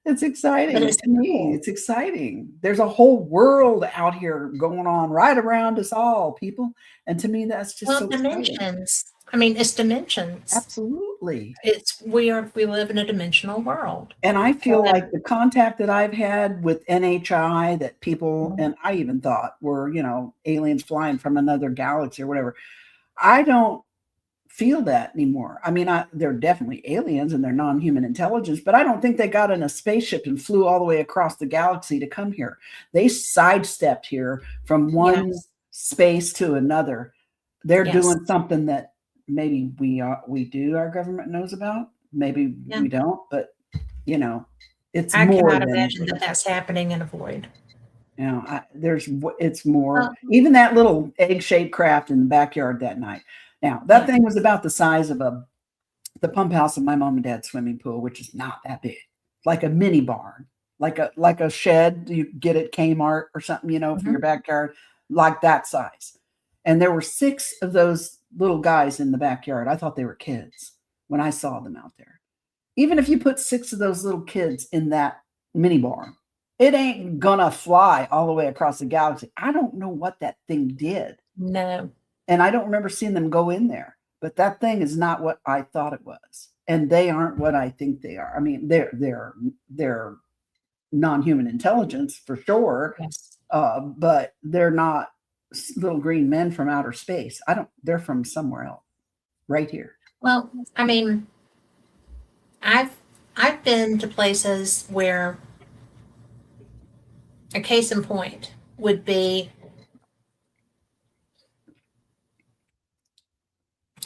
[SPEAKER 2] It's exciting. To me, it's exciting. There's a whole world out here going on right around us all, people. And to me, that's just so
[SPEAKER 1] dimensions.
[SPEAKER 2] Exciting.
[SPEAKER 1] I mean, it's dimensions.
[SPEAKER 2] Absolutely.
[SPEAKER 1] We live in a dimensional world.
[SPEAKER 2] And I feel like the contact that I've had with NHI that people, and I even thought were, aliens flying from another galaxy or whatever. I don't feel that anymore. I mean, they're definitely aliens and they're non-human intelligence, but I don't think they got in a spaceship and flew all the way across the galaxy to come here. They sidestepped here from one space to another. They're doing something that maybe our government knows about. Maybe we don't, but it's
[SPEAKER 1] I
[SPEAKER 2] more.
[SPEAKER 1] I cannot imagine that that's happening in a void.
[SPEAKER 2] It's more. Even that little egg-shaped craft in the backyard that night. Now, that thing was about the size of the pump house of my mom and dad's swimming pool, which is not that big, like a mini barn, like a shed you get at Kmart or something, for your backyard, like that size. And there were 6 of those little guys in the backyard. I thought they were kids when I saw them out there. Even if you put 6 of those little kids in that mini barn, it ain't gonna fly all the way across the galaxy. I don't know what that thing did.
[SPEAKER 1] No.
[SPEAKER 2] And I don't remember seeing them go in there, but that thing is not what I thought it was. And they aren't what I think they are. I mean, they're non-human intelligence for sure.
[SPEAKER 1] Yes.
[SPEAKER 2] But they're not little green men from outer space. They're from somewhere else right here.
[SPEAKER 1] Well, I mean, I've been to places where a case in point would be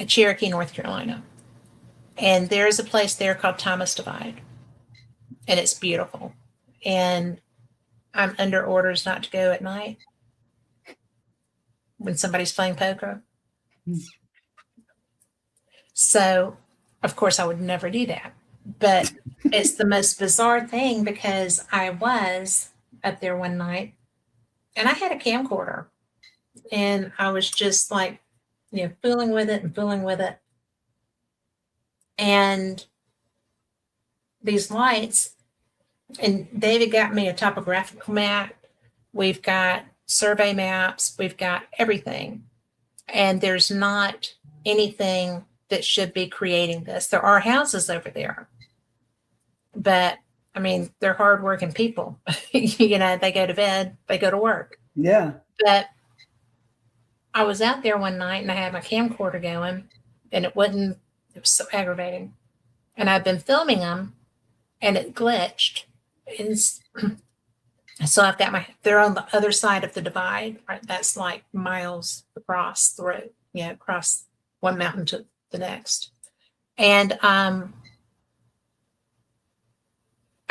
[SPEAKER 1] Cherokee, North Carolina. And there's a place there called Thomas Divide. And it's beautiful. And I'm under orders not to go at night when somebody's playing poker. So, of course, I would never do that. But it's the most bizarre thing because I was up there one night and I had a camcorder. And I was just like, fooling with it. And these lights, and David got me a topographical map. We've got survey maps. We've got everything. and there's not anything that should be creating this. There are houses over there, but I mean, they're hardworking people. You know, they go to bed, they go to work.
[SPEAKER 2] Yeah.
[SPEAKER 1] But I was out there one night and I had my camcorder going, and it was so aggravating. And I've been filming them and it glitched. And so I've got they're on the other side of the divide, right? That's like miles across the road, you know, across one mountain to the next. And I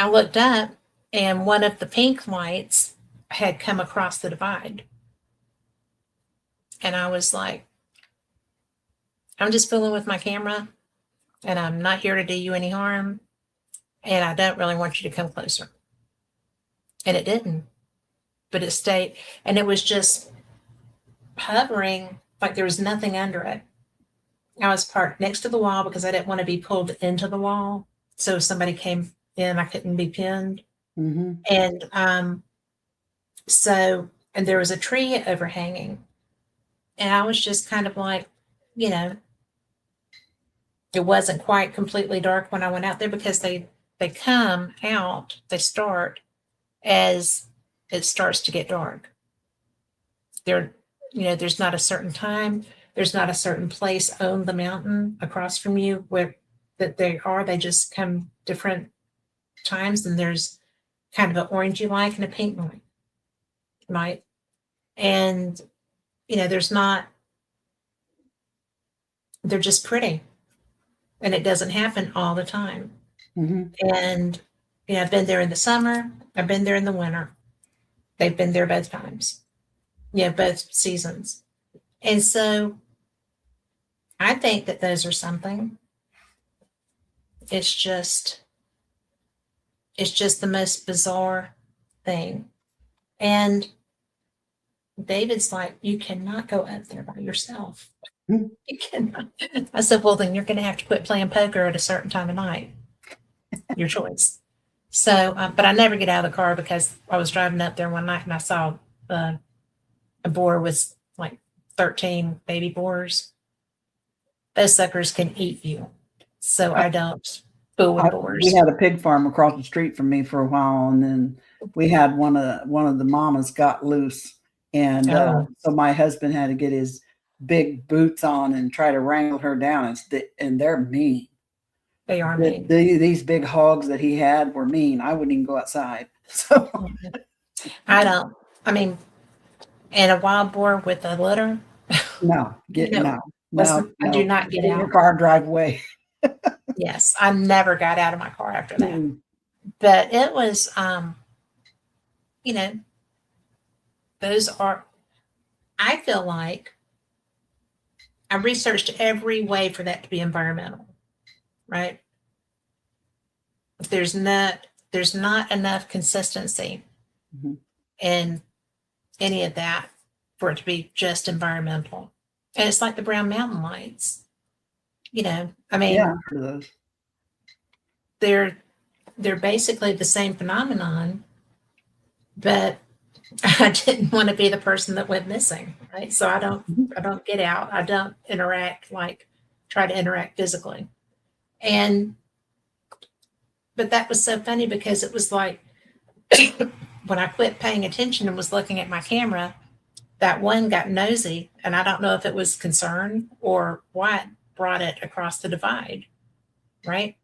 [SPEAKER 1] looked up and one of the pink lights had come across the divide. And I was like, I'm just fooling with my camera and I'm not here to do you any harm. And I don't really want you to come closer. And it didn't, but it stayed. And it was just hovering like there was nothing under it. I was parked next to the wall because I didn't want to be pulled into the wall. So if somebody came in, I couldn't be pinned.
[SPEAKER 2] Mm-hmm.
[SPEAKER 1] And and there was a tree overhanging. And I was just kind of like, you know, it wasn't quite completely dark when I went out there because they come out, they start as it starts to get dark. There's not a certain time, there's not a certain place on the mountain across from you where that they just come different times, and there's kind of an orangey light and a pink light. Right. And they're just pretty. And it doesn't happen all the time.
[SPEAKER 2] Mm-hmm.
[SPEAKER 1] And I've been there in the summer, I've been there in the winter. They've been there both times. Both seasons. And so I think that those are something. It's just the most bizarre thing. And David's like, you cannot go up there by yourself. You cannot. I said, well, then you're going to have to quit playing poker at a certain time of night. Your choice. So, but I never get out of the car because I was driving up there one night and I saw a boar with like 13 baby boars. Those suckers can eat you. So I don't fool with boars.
[SPEAKER 2] We had a pig farm across the street from me for a while, and then we had one of the mamas got loose, and so my husband had to get his big boots on and try to wrangle her down. And they're mean.
[SPEAKER 1] They are mean.
[SPEAKER 2] These big hogs that he had were mean. I wouldn't even go outside. So
[SPEAKER 1] I don't. I mean, and a wild boar with a litter.
[SPEAKER 2] No.
[SPEAKER 1] I do not get out.
[SPEAKER 2] Your car, drive away.
[SPEAKER 1] Yes, I never got out of my car after that. But it was, those are. I feel like I researched every way for that to be environmental, right? There's not enough consistency in any of that for it to be just environmental. And it's like the Brown Mountain lights. I mean, they're basically the same phenomenon, but I didn't want to be the person that went missing, right? So I don't get out. I don't try to interact physically. But that was so funny because it was like when I quit paying attention and was looking at my camera, that one got nosy, and I don't know if it was concern or what brought it across the divide, right?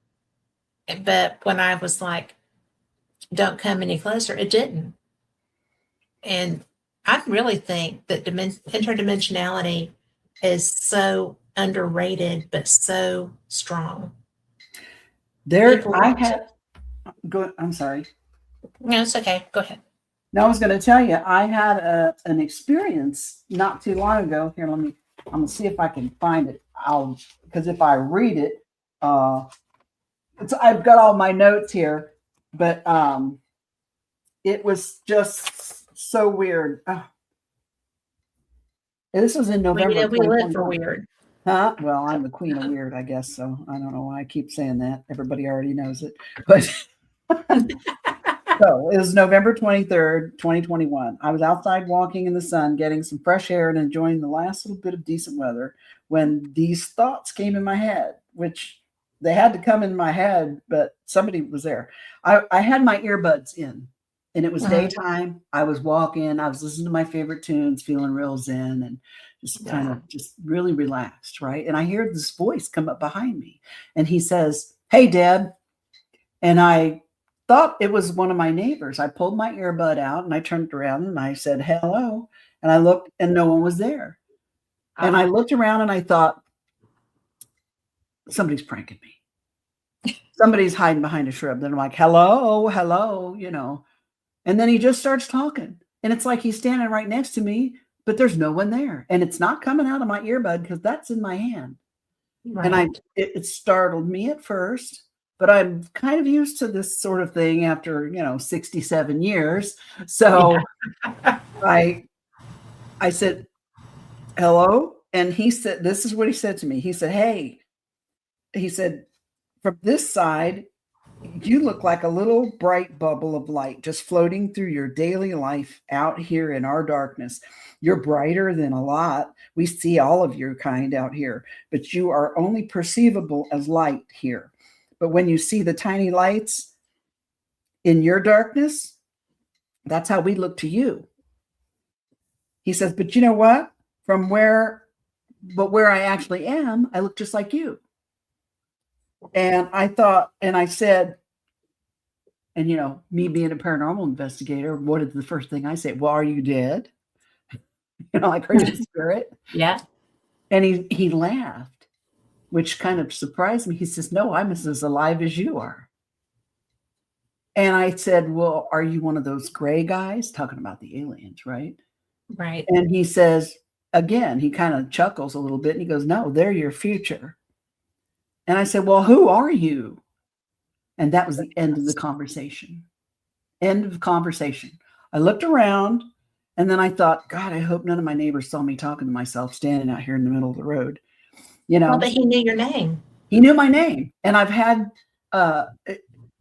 [SPEAKER 1] But when I was like, don't come any closer, it didn't. And I really think that interdimensionality is so underrated, but so strong.
[SPEAKER 2] I'm sorry.
[SPEAKER 1] No, it's okay. Go ahead.
[SPEAKER 2] No, I was going to tell you, I had an experience not too long ago. Here, I'm going to see if I can find it. Because if I read it, I've got all my notes here, but it was just so weird. This was in November.
[SPEAKER 1] We live for weird.
[SPEAKER 2] Huh? Well, I'm the queen of weird, I guess. So I don't know why I keep saying that. Everybody already knows it. But So it was November 23rd, 2021. I was outside walking in the sun, getting some fresh air and enjoying the last little bit of decent weather when these thoughts came in my head, which they had to come in my head, but somebody was there. I had my earbuds in, and it was daytime. I was walking. I was listening to my favorite tunes, feeling real zen and just kind of just really relaxed, right? And I hear this voice come up behind me, and he says, "Hey, Deb." And I thought it was one of my neighbors. I pulled my earbud out and I turned around and I said, "Hello." And I looked and no one was there. And I looked around and I thought, somebody's pranking me. Somebody's hiding behind a shrub. Then I'm like, hello, you know. And then he just starts talking. And it's like he's standing right next to me, but there's no one there. And it's not coming out of my earbud because that's in my hand. Right. And it startled me at first. But I'm kind of used to this sort of thing after, 67 years. So I said, hello. And he said, this is what he said to me. He said, hey, he said, from this side, you look like a little bright bubble of light just floating through your daily life out here in our darkness. You're brighter than a lot. We see all of your kind out here, but you are only perceivable as light here. But when you see the tiny lights in your darkness, that's how we look to you. He says, but you know what? Where I actually am, I look just like you. And I thought, and I said, and me being a paranormal investigator, what is the first thing I say? Well, are you dead? Like, are you a spirit?
[SPEAKER 1] Yeah.
[SPEAKER 2] And he laughed, which kind of surprised me. He says, no, I'm as alive as you are. And I said, well, are you one of those gray guys? Talking about the aliens, right?
[SPEAKER 1] Right.
[SPEAKER 2] And he says, again, he kind of chuckles a little bit and he goes, no, they're your future. And I said, well, who are you? And that was the end of the conversation. End of conversation. I looked around and then I thought, God, I hope none of my neighbors saw me talking to myself standing out here in the middle of the road.
[SPEAKER 1] Well, but he knew your name.
[SPEAKER 2] He knew my name. And I've had,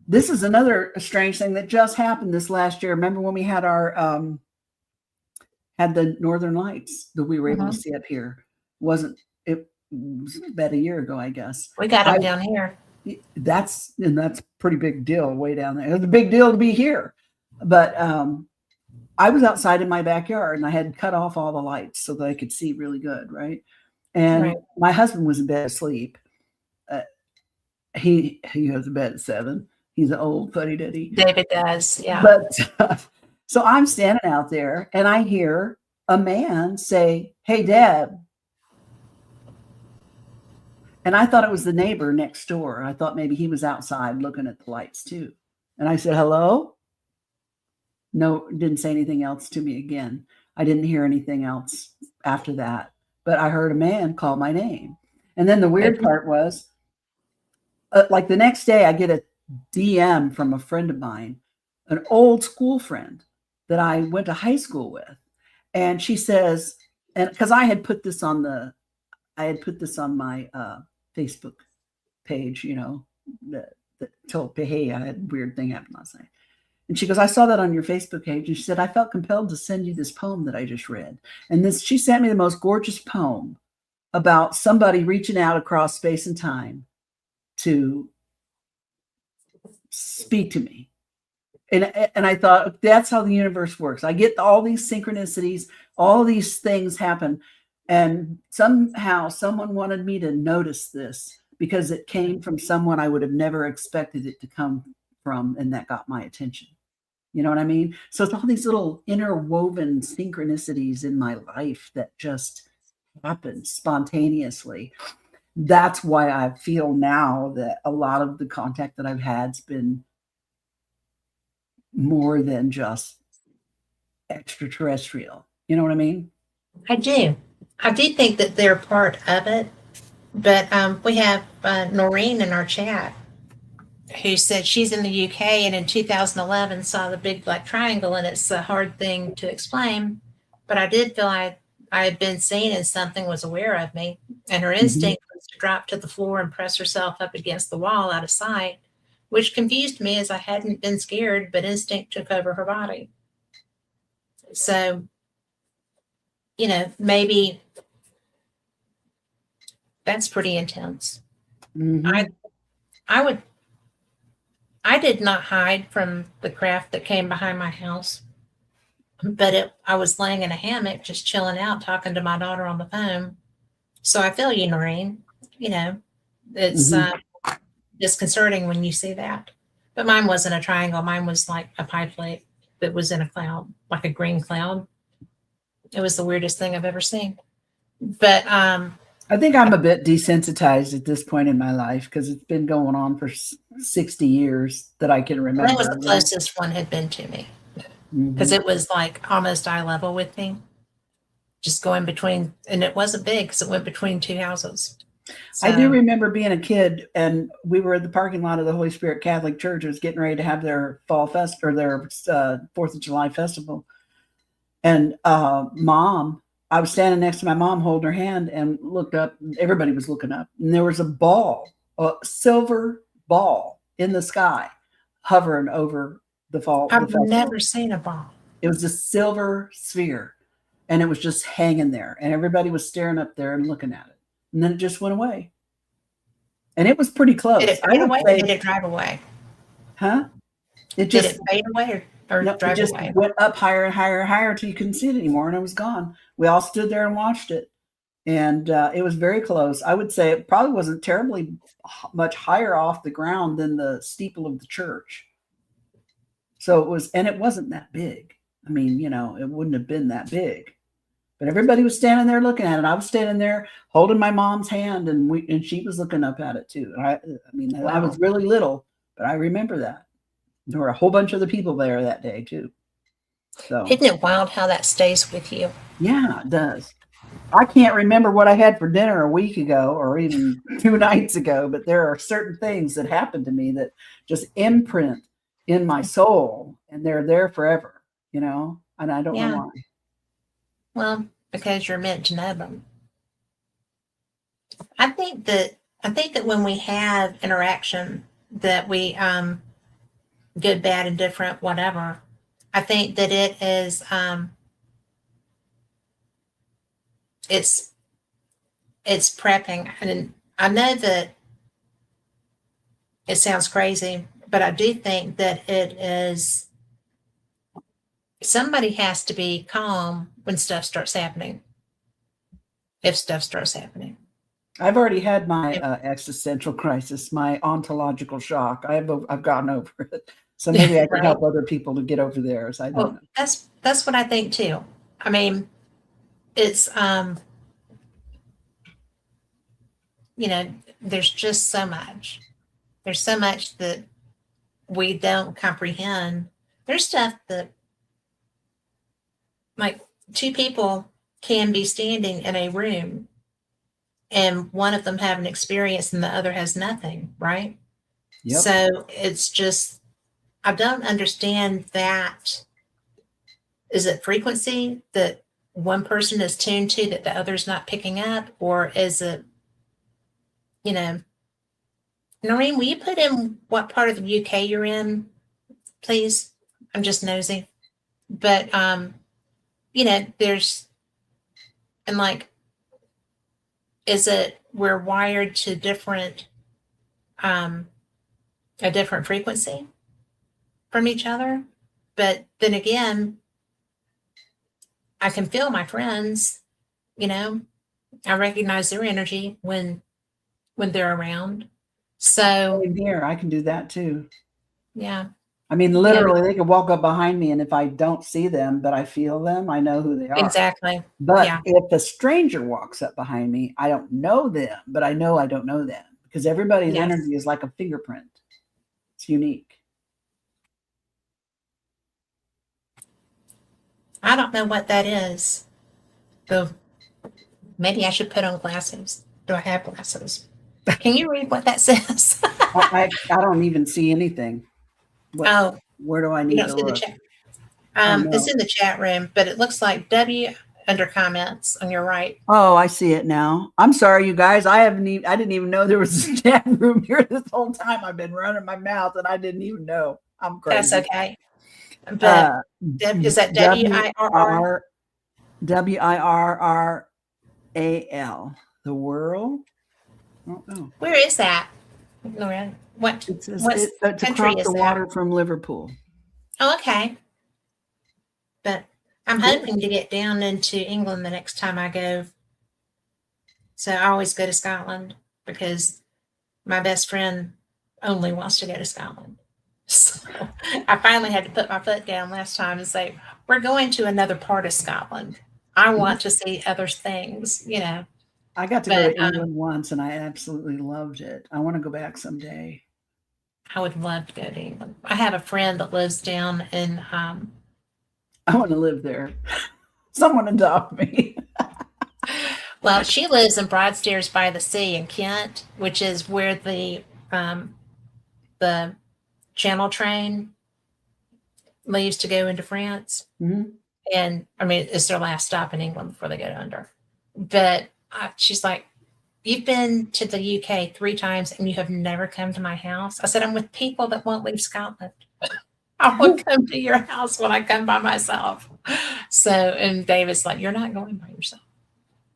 [SPEAKER 2] this is another strange thing that just happened this last year. Remember when we had our, had the Northern Lights that we were able to see up here? It was about a year ago, I guess.
[SPEAKER 1] We got them down here.
[SPEAKER 2] That's a pretty big deal way down there. It was a big deal to be here. But I was outside in my backyard and I had cut off all the lights so that I could see really good, right? And my husband was in bed asleep. He goes to bed at 7. He's an old fuddy-duddy.
[SPEAKER 1] David does, yeah.
[SPEAKER 2] But so I'm standing out there and I hear a man say, hey, Deb. And I thought it was the neighbor next door. I thought maybe he was outside looking at the lights too. And I said, hello? No, didn't say anything else to me again. I didn't hear anything else after that. But I heard a man call my name. And then the weird part was, like the next day, I get a DM from a friend of mine, an old school friend that I went to high school with. And she says, and because I had put this on my Facebook page, that told me, hey, I had a weird thing happen last night. And she goes, I saw that on your Facebook page. And she said, I felt compelled to send you this poem that I just read. And she sent me the most gorgeous poem about somebody reaching out across space and time to speak to me. And I thought, that's how the universe works. I get all these synchronicities, all these things happen. And somehow someone wanted me to notice this because it came from someone I would have never expected it to come from. And that got my attention. You know what I mean? So it's all these little interwoven synchronicities in my life that just happen spontaneously. That's why I feel now that a lot of the contact that I've had's been more than just extraterrestrial. You know what I mean?
[SPEAKER 1] I do. I do think that they're part of it. But we have Noreen in our chat who said she's in the UK and in 2011 saw the big black triangle, and it's a hard thing to explain. But I did feel I had been seen and something was aware of me. And her instinct was to drop to the floor and press herself up against the wall out of sight. which confused me as I hadn't been scared, but instinct took over her body. So, maybe that's pretty intense.
[SPEAKER 2] Mm-hmm.
[SPEAKER 1] I did not hide from the craft that came behind my house, but I was laying in a hammock, just chilling out, talking to my daughter on the phone. So I feel you, Noreen. It's disconcerting when you see that. But mine wasn't a triangle. Mine was like a pie plate that was in a cloud, like a green cloud. It was the weirdest thing I've ever seen. But
[SPEAKER 2] I think I'm a bit desensitized at this point in my life because it's been going on for 60 years that I can remember.
[SPEAKER 1] That was the closest one had been to me, because it was like almost eye level with me, just going between, and it wasn't big because it went between two houses. So,
[SPEAKER 2] I do remember being a kid, and we were at the parking lot of the Holy Spirit Catholic Church. It was getting ready to have their fall fest or their 4th of July festival. And I was standing next to my mom holding her hand and looked up. Everybody was looking up. And there was a silver ball in the sky hovering over the fall.
[SPEAKER 1] I've never seen a ball.
[SPEAKER 2] It was a silver sphere, and it was just hanging there. And everybody was staring up there and looking at it. And then it just went away. And it was pretty close.
[SPEAKER 1] Did it fade away or did it drive away?
[SPEAKER 2] Huh?
[SPEAKER 1] Did it fade away or drive away? It just
[SPEAKER 2] went up higher and higher and higher until you couldn't see it anymore, and it was gone. We all stood there and watched it. And it was very close. I would say it probably wasn't terribly much higher off the ground than the steeple of the church. So it was, and it wasn't that big. I mean, it wouldn't have been that big. But everybody was standing there looking at it. I was standing there holding my mom's hand, and she was looking up at it too. I was really little, but I remember that. There were a whole bunch of the people there that day too. So
[SPEAKER 1] isn't it wild how that stays with you?
[SPEAKER 2] Yeah, it does. I can't remember what I had for dinner a week ago or even 2 nights ago, but there are certain things that happen to me that just imprint in my soul, and they're there forever, and I don't know why.
[SPEAKER 1] Well, because you're meant to know them. I think that when we have interaction that we good, bad, and different, whatever, I think that it is it's prepping. And I know that it sounds crazy, but I do think that it is, somebody has to be calm when stuff starts happening. If stuff starts happening.
[SPEAKER 2] I've already had my existential crisis, my ontological shock. I've gotten over it. So maybe I can help other people to get over theirs. I don't know.
[SPEAKER 1] That's what I think too. I mean, it's there's just so much. There's so much that we don't comprehend. There's stuff that, like, 2 people can be standing in a room and one of them have an experience and the other has nothing, right?
[SPEAKER 2] Yep.
[SPEAKER 1] So it's just, I don't understand that. Is it frequency that one person is tuned to that the other's not picking up? Or is it, Noreen, will you put in what part of the UK you're in, please? I'm just nosy. But, there's, and like, is it we're wired to a different frequency from each other? But then again, I can feel my friends, I recognize their energy when they're around. So
[SPEAKER 2] here, I can do that too.
[SPEAKER 1] Yeah.
[SPEAKER 2] I mean, literally, they could walk up behind me, and if I don't see them, but I feel them, I know who they are.
[SPEAKER 1] Exactly.
[SPEAKER 2] But if a stranger walks up behind me, I don't know them, but I know I don't know them, because everybody's energy is like a fingerprint. It's unique.
[SPEAKER 1] I don't know what that is. So maybe I should put on glasses. Do I have glasses? Can you read what that says?
[SPEAKER 2] I don't even see anything. Where do I need to look?
[SPEAKER 1] The chat. It's in the chat room, but it looks like under comments on your right.
[SPEAKER 2] Oh, I see it now. I'm sorry, you guys. I didn't even know there was a chat room here this whole time. I've been running my mouth and I didn't even know. I'm crazy.
[SPEAKER 1] That's okay. But is that WIRR?
[SPEAKER 2] WIRRAL. The world? Oh, no.
[SPEAKER 1] Where is that? Lauren?
[SPEAKER 2] It's across the water from Liverpool.
[SPEAKER 1] Oh, okay. But I'm hoping to get down into England the next time I go. So I always go to Scotland because my best friend only wants to go to Scotland. So I finally had to put my foot down last time and say, we're going to another part of Scotland. I want to see other things, you know.
[SPEAKER 2] I got to go to England once and I absolutely loved it. I want to go back someday.
[SPEAKER 1] I would love to go to England. I have a friend that lives down in
[SPEAKER 2] I want to live there. Someone adopt me.
[SPEAKER 1] Well, she lives in Broadstairs by the Sea in Kent, which is where the Channel train leaves to go into France.
[SPEAKER 2] Mm-hmm.
[SPEAKER 1] And I mean, it's their last stop in England before they go under. But she's like, you've been to the UK 3 times and you have never come to my house. I said, I'm with people that won't leave Scotland. I won't come to your house when I come by myself. So, and David's like, you're not going by yourself.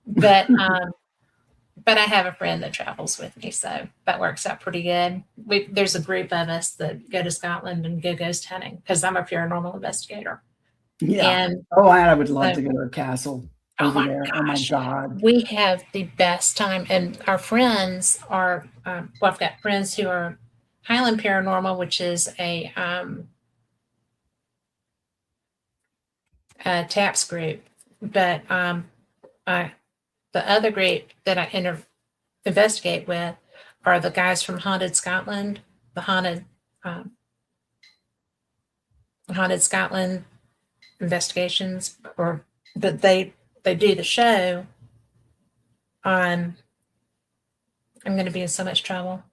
[SPEAKER 1] But I have a friend that travels with me, so that works out pretty good. There's a group of us that go to Scotland and go ghost hunting because I'm a paranormal investigator.
[SPEAKER 2] Yeah. And I would love to go to a castle over there.
[SPEAKER 1] Gosh,
[SPEAKER 2] oh my God.
[SPEAKER 1] We have the best time. And our friends are, I've got friends who are Highland Paranormal, which is a TAPS group. But the other group that I investigate with are the guys from Haunted Scotland, the Haunted Scotland investigations, or that they do the show on. I'm going to be in so much trouble.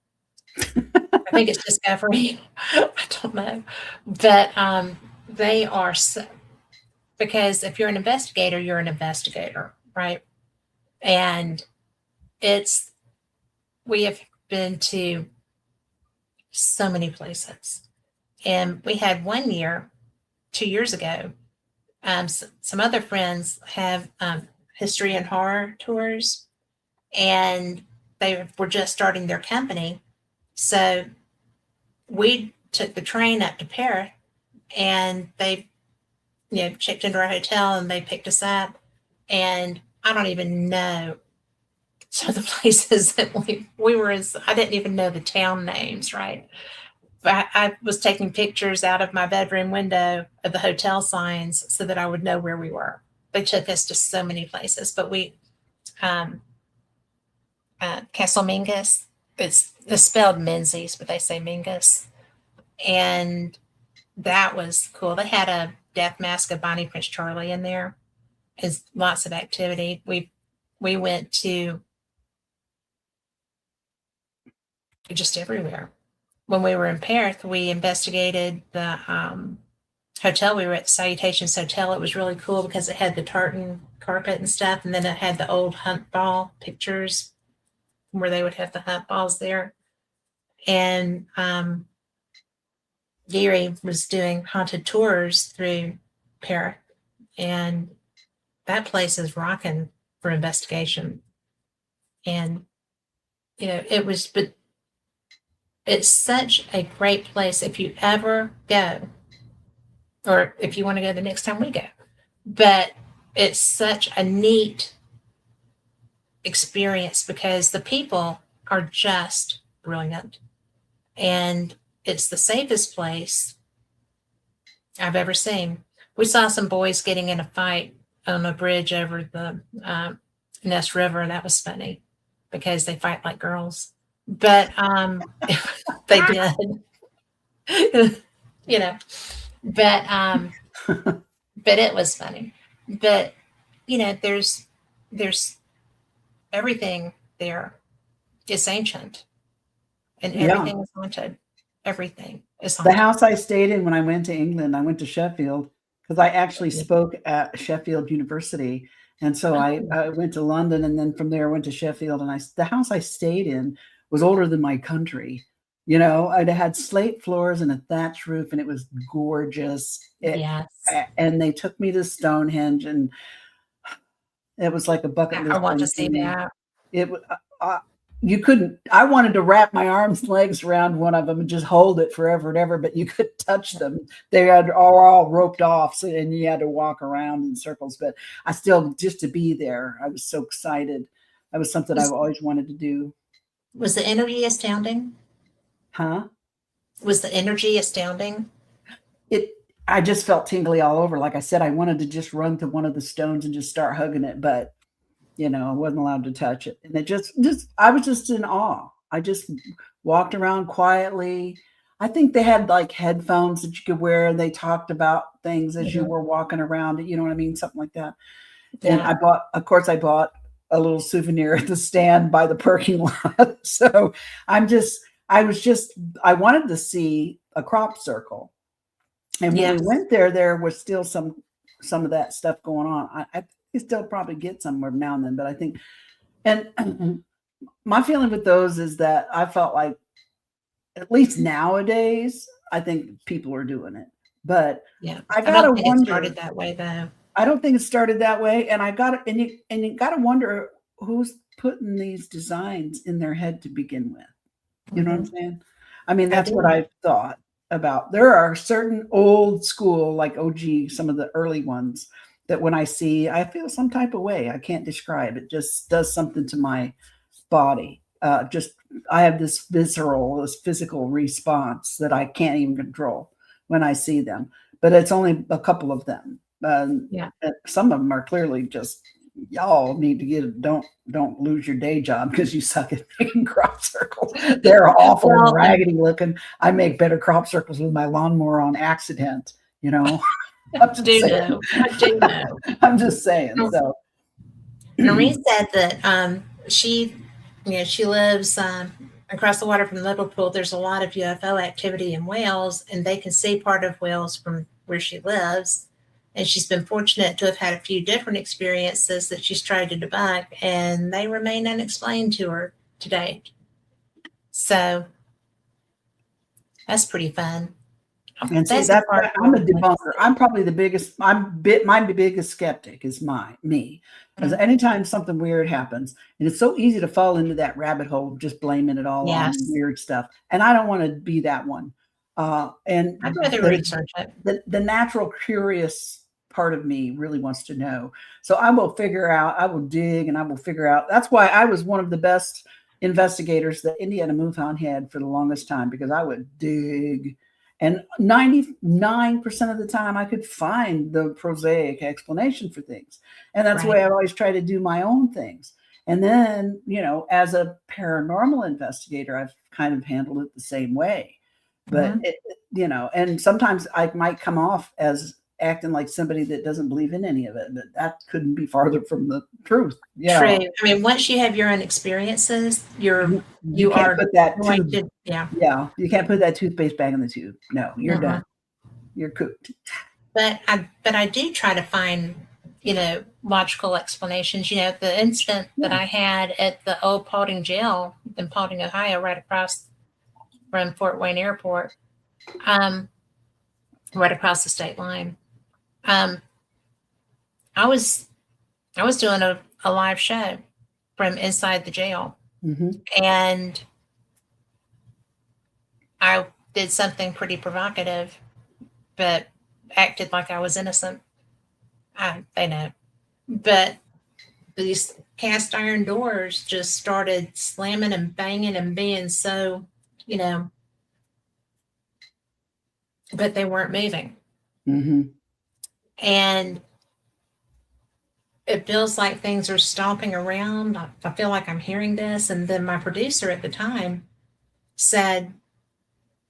[SPEAKER 1] I think it's Discovery. I don't know, but they are because if you're an investigator, you're an investigator, right? And we have been to so many places. And we had 1 year, 2 years ago, some other friends have history and horror tours, and they were just starting their company. So we took the train up to Paris, and they, checked into our hotel and they picked us up. And I don't even know some of the places that we were in. I didn't even know the town names, right? But I was taking pictures out of my bedroom window of the hotel signs so that I would know where we were. They took us to so many places, but Castle Mingus, it's spelled Menzies, but they say Mingus. And that was cool. They had a death mask of Bonnie Prince Charlie in there. Is lots of activity. We went to just everywhere. When we were in Perth, we investigated the hotel. We were at Salutations Hotel. It was really cool because it had the tartan carpet and stuff, and then it had the old hunt ball pictures where they would have the hunt balls there. And Gary was doing haunted tours through Perth, and that place is rocking for investigation. And, but it's such a great place if you ever go, or if you want to go the next time we go. But it's such a neat experience because the people are just brilliant. And it's the safest place I've ever seen. We saw some boys getting in a fight on a bridge over the Ness River, and that was funny because they fight like girls. But they did, but it was funny. But there's everything there is ancient, and everything is haunted. Everything is haunted.
[SPEAKER 2] The house I stayed in when I went to England, I went to Sheffield because I actually spoke at Sheffield University, And so I went to London, and then from there I went to Sheffield, and the house I stayed in was older than my country. You know, I'd had slate floors and a thatch roof, and it was gorgeous.
[SPEAKER 1] Yes.
[SPEAKER 2] And they took me to Stonehenge, and it was like a bucket list.
[SPEAKER 1] I want to see that.
[SPEAKER 2] It you couldn't. I wanted to wrap my arms and legs around one of them and just hold it forever and ever, but you couldn't touch them. They are all roped off, and you had to walk around in circles. But I still, just to be there, I was so excited. That was something I've always wanted to do.
[SPEAKER 1] Was the energy astounding?
[SPEAKER 2] Huh?
[SPEAKER 1] Was the energy astounding?
[SPEAKER 2] I just felt tingly all over. Like I said, I wanted to just run to one of the stones and just start hugging it, but you know, I wasn't allowed to touch it. And it I was just in awe. I just walked around quietly. I think they had like headphones that you could wear, and they talked about things as you were walking around. You know what I mean? Something like that. Yeah. And I bought a little souvenir at the stand by the parking lot. So I wanted to see a crop circle. And when we went there was still some of that stuff going on. I still probably get somewhere now and then, but I think, and my feeling with those is that I felt like, at least nowadays, I think people are doing it. But I gotta wonder. It started that way, though. I don't think it started that way, and you gotta wonder who's putting these designs in their head to begin with. You know what I'm saying? I mean, that's what I thought about. There are certain old school, like OG, some of the early ones, that when I see, I feel some type of way. I can't describe it. Just does something to my body. I have this physical response that I can't even control when I see them. But it's only a couple of them. Some of them are clearly just, y'all need to don't lose your day job because you suck at making crop circles. They're awful and raggedy looking. I make better crop circles with my lawnmower on accident, you know. I do know. I'm just saying. So
[SPEAKER 1] Marie said that she lives across the water from Liverpool. There's a lot of UFO activity in Wales, and they can see part of Wales from where she lives. And she's been fortunate to have had a few different experiences that she's tried to debunk, and they remain unexplained to her to date. So that's pretty fun.
[SPEAKER 2] And see, I'm a debunker. I'm probably the biggest. My biggest skeptic is me, because anytime something weird happens, and it's so easy to fall into that rabbit hole of just blaming it all on weird stuff, and I don't want to be that one. And
[SPEAKER 1] I'd rather research it.
[SPEAKER 2] The natural curious part of me really wants to know. So I will dig, and I will figure out. That's why I was one of the best investigators that Indiana MUFON had for the longest time, because I would dig. And 99% of the time I could find the prosaic explanation for things. And that's the way I always try to do my own things. And then, you know, as a paranormal investigator, I've kind of handled it the same way. But, you know, and sometimes I might come off as acting like somebody that doesn't believe in any of it, but that couldn't be farther from the truth. Yeah.
[SPEAKER 1] True. I mean, once you have your own experiences, you
[SPEAKER 2] can't put that
[SPEAKER 1] tube.
[SPEAKER 2] You can't put that toothpaste back in the tube. No, you're done. You're cooked.
[SPEAKER 1] But I do try to find, you know, logical explanations. You know, the incident that I had at the old Paulding jail in Paulding, Ohio, right across from Fort Wayne Airport, right across the state line. I was doing a live show from inside the jail, and I did something pretty provocative, but acted like I was innocent. They know, but these cast iron doors just started slamming and banging and being so, you know, but they weren't moving. And it feels like things are stomping around. I feel like I'm hearing this. And then my producer at the time said,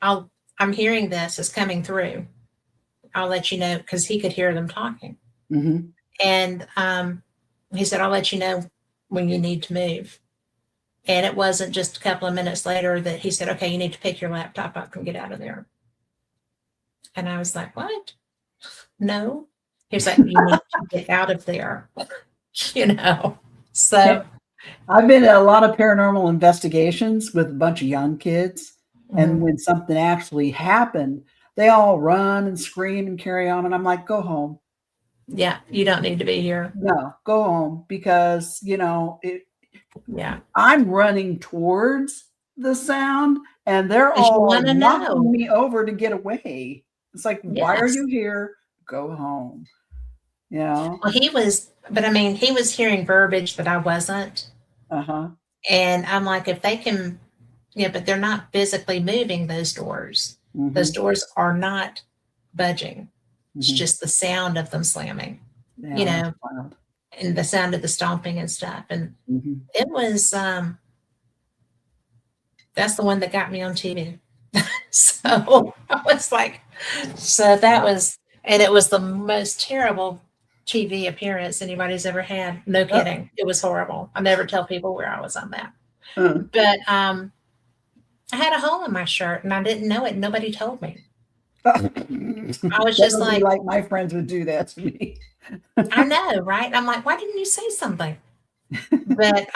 [SPEAKER 1] I'm hearing this. It's coming through. I'll let you know, because he could hear them talking. And he said, I'll let you know when you need to move. And it wasn't just a couple of minutes later that he said, okay, you need to pick your laptop up and get out of there. And I was like, what? No. He was like, you need to get out of there. you know. So
[SPEAKER 2] I've been at a lot of paranormal investigations with a bunch of young kids. And when something actually happened, they all run and scream and carry on. And I'm like, go home.
[SPEAKER 1] Yeah, you don't need to be here.
[SPEAKER 2] No, go home, because, you know,
[SPEAKER 1] Yeah.
[SPEAKER 2] I'm running towards the sound and they're all knocking me over to get away. It's like, why are you here? Go home. You know?
[SPEAKER 1] Well, he was hearing verbiage that I wasn't.
[SPEAKER 2] Uh-huh.
[SPEAKER 1] And I'm like, if they can, but they're not physically moving those doors. Mm-hmm. Those doors are not budging. It's just the sound of them slamming, and the sound of the stomping and stuff. And it was, that's the one that got me on TV. So I was like, and it was the most terrible TV appearance anybody's ever had. No kidding. It was horrible. I never tell people where I was on that. But I had a hole in my shirt and I didn't know it. Nobody told me. I was just like
[SPEAKER 2] my friends would do that to me.
[SPEAKER 1] I know, right? I'm like, why didn't you say something? But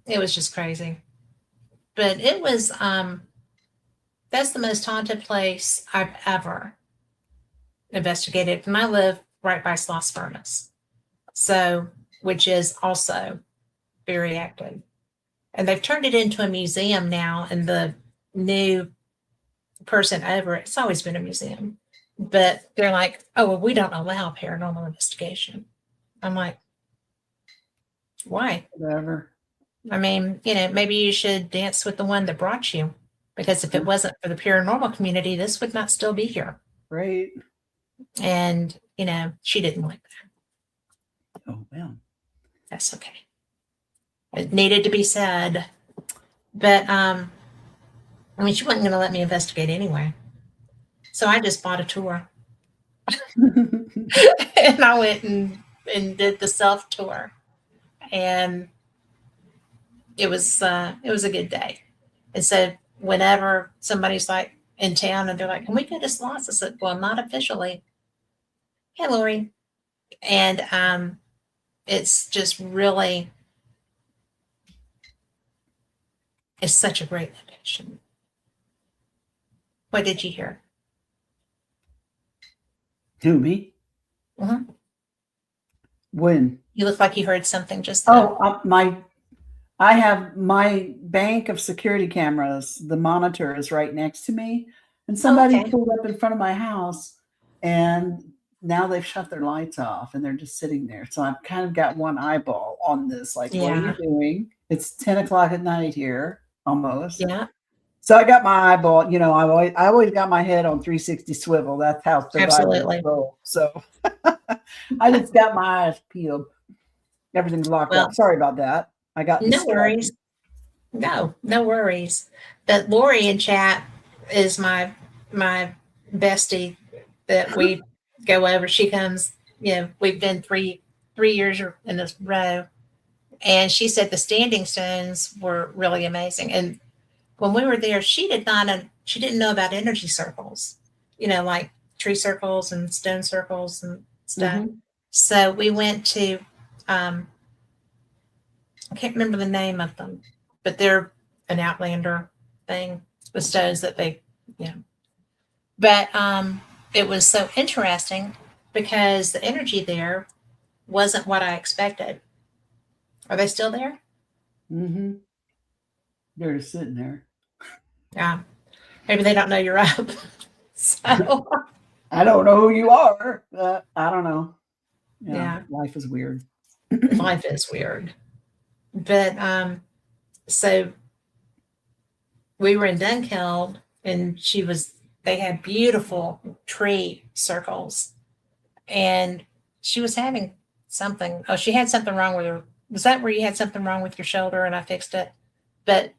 [SPEAKER 1] it was just crazy. But it was that's the most haunted place I've ever investigated. And I live right by Sloss Furnace, which is also very active. And they've turned it into a museum now, and the new person over it's always been a museum. But they're like, oh, well, we don't allow paranormal investigation. I'm like, why?
[SPEAKER 2] Whatever.
[SPEAKER 1] I mean, maybe you should dance with the one that brought you, because if it wasn't for the paranormal community, this would not still be here.
[SPEAKER 2] Right.
[SPEAKER 1] And, she didn't like that.
[SPEAKER 2] Oh, well.
[SPEAKER 1] That's okay. It needed to be said. But, she wasn't going to let me investigate anyway. So I just bought a tour. And I went and did the self-tour. And it was a good day. And so whenever somebody's like in town and they're like, can we go to Sloss? I said, well, not officially. Hey, Lori. And it's just really, it's such a great location. What did you hear?
[SPEAKER 2] Who, me?
[SPEAKER 1] Mm-hmm.
[SPEAKER 2] When?
[SPEAKER 1] You look like you heard something just then.
[SPEAKER 2] I have my bank of security cameras. The monitor is right next to me. And somebody pulled up in front of my house, and now they've shut their lights off and they're just sitting there. So I've kind of got one eyeball on this. Like, what are you doing? It's 10 o'clock at night here, almost.
[SPEAKER 1] Yeah.
[SPEAKER 2] So I got my eyeball, I always got my head on 360 swivel. That's how survivors roll. So I just got my eyes peeled. Everything's locked up. Sorry about that. I got
[SPEAKER 1] no worries. No worries. But Lori in chat is my bestie that we go over. She comes, we've been three years in a row. And she said the standing stones were really amazing. And when we were there, she didn't know about energy circles, like tree circles and stone circles and stuff. Mm-hmm. So we went to, I can't remember the name of them, but they're an Outlander thing with stones that they, But it was so interesting because the energy there wasn't what I expected. Are they still there?
[SPEAKER 2] Mm-hmm. They're just sitting there.
[SPEAKER 1] Yeah. Maybe they don't know you're up. So
[SPEAKER 2] I don't know who you are. I don't know.
[SPEAKER 1] Yeah.
[SPEAKER 2] Life is weird.
[SPEAKER 1] Life is weird. But so we were in Dunkeld, and they had beautiful tree circles, and she was having something. Oh, she had something wrong with her. Was that where you had something wrong with your shoulder and I fixed it? But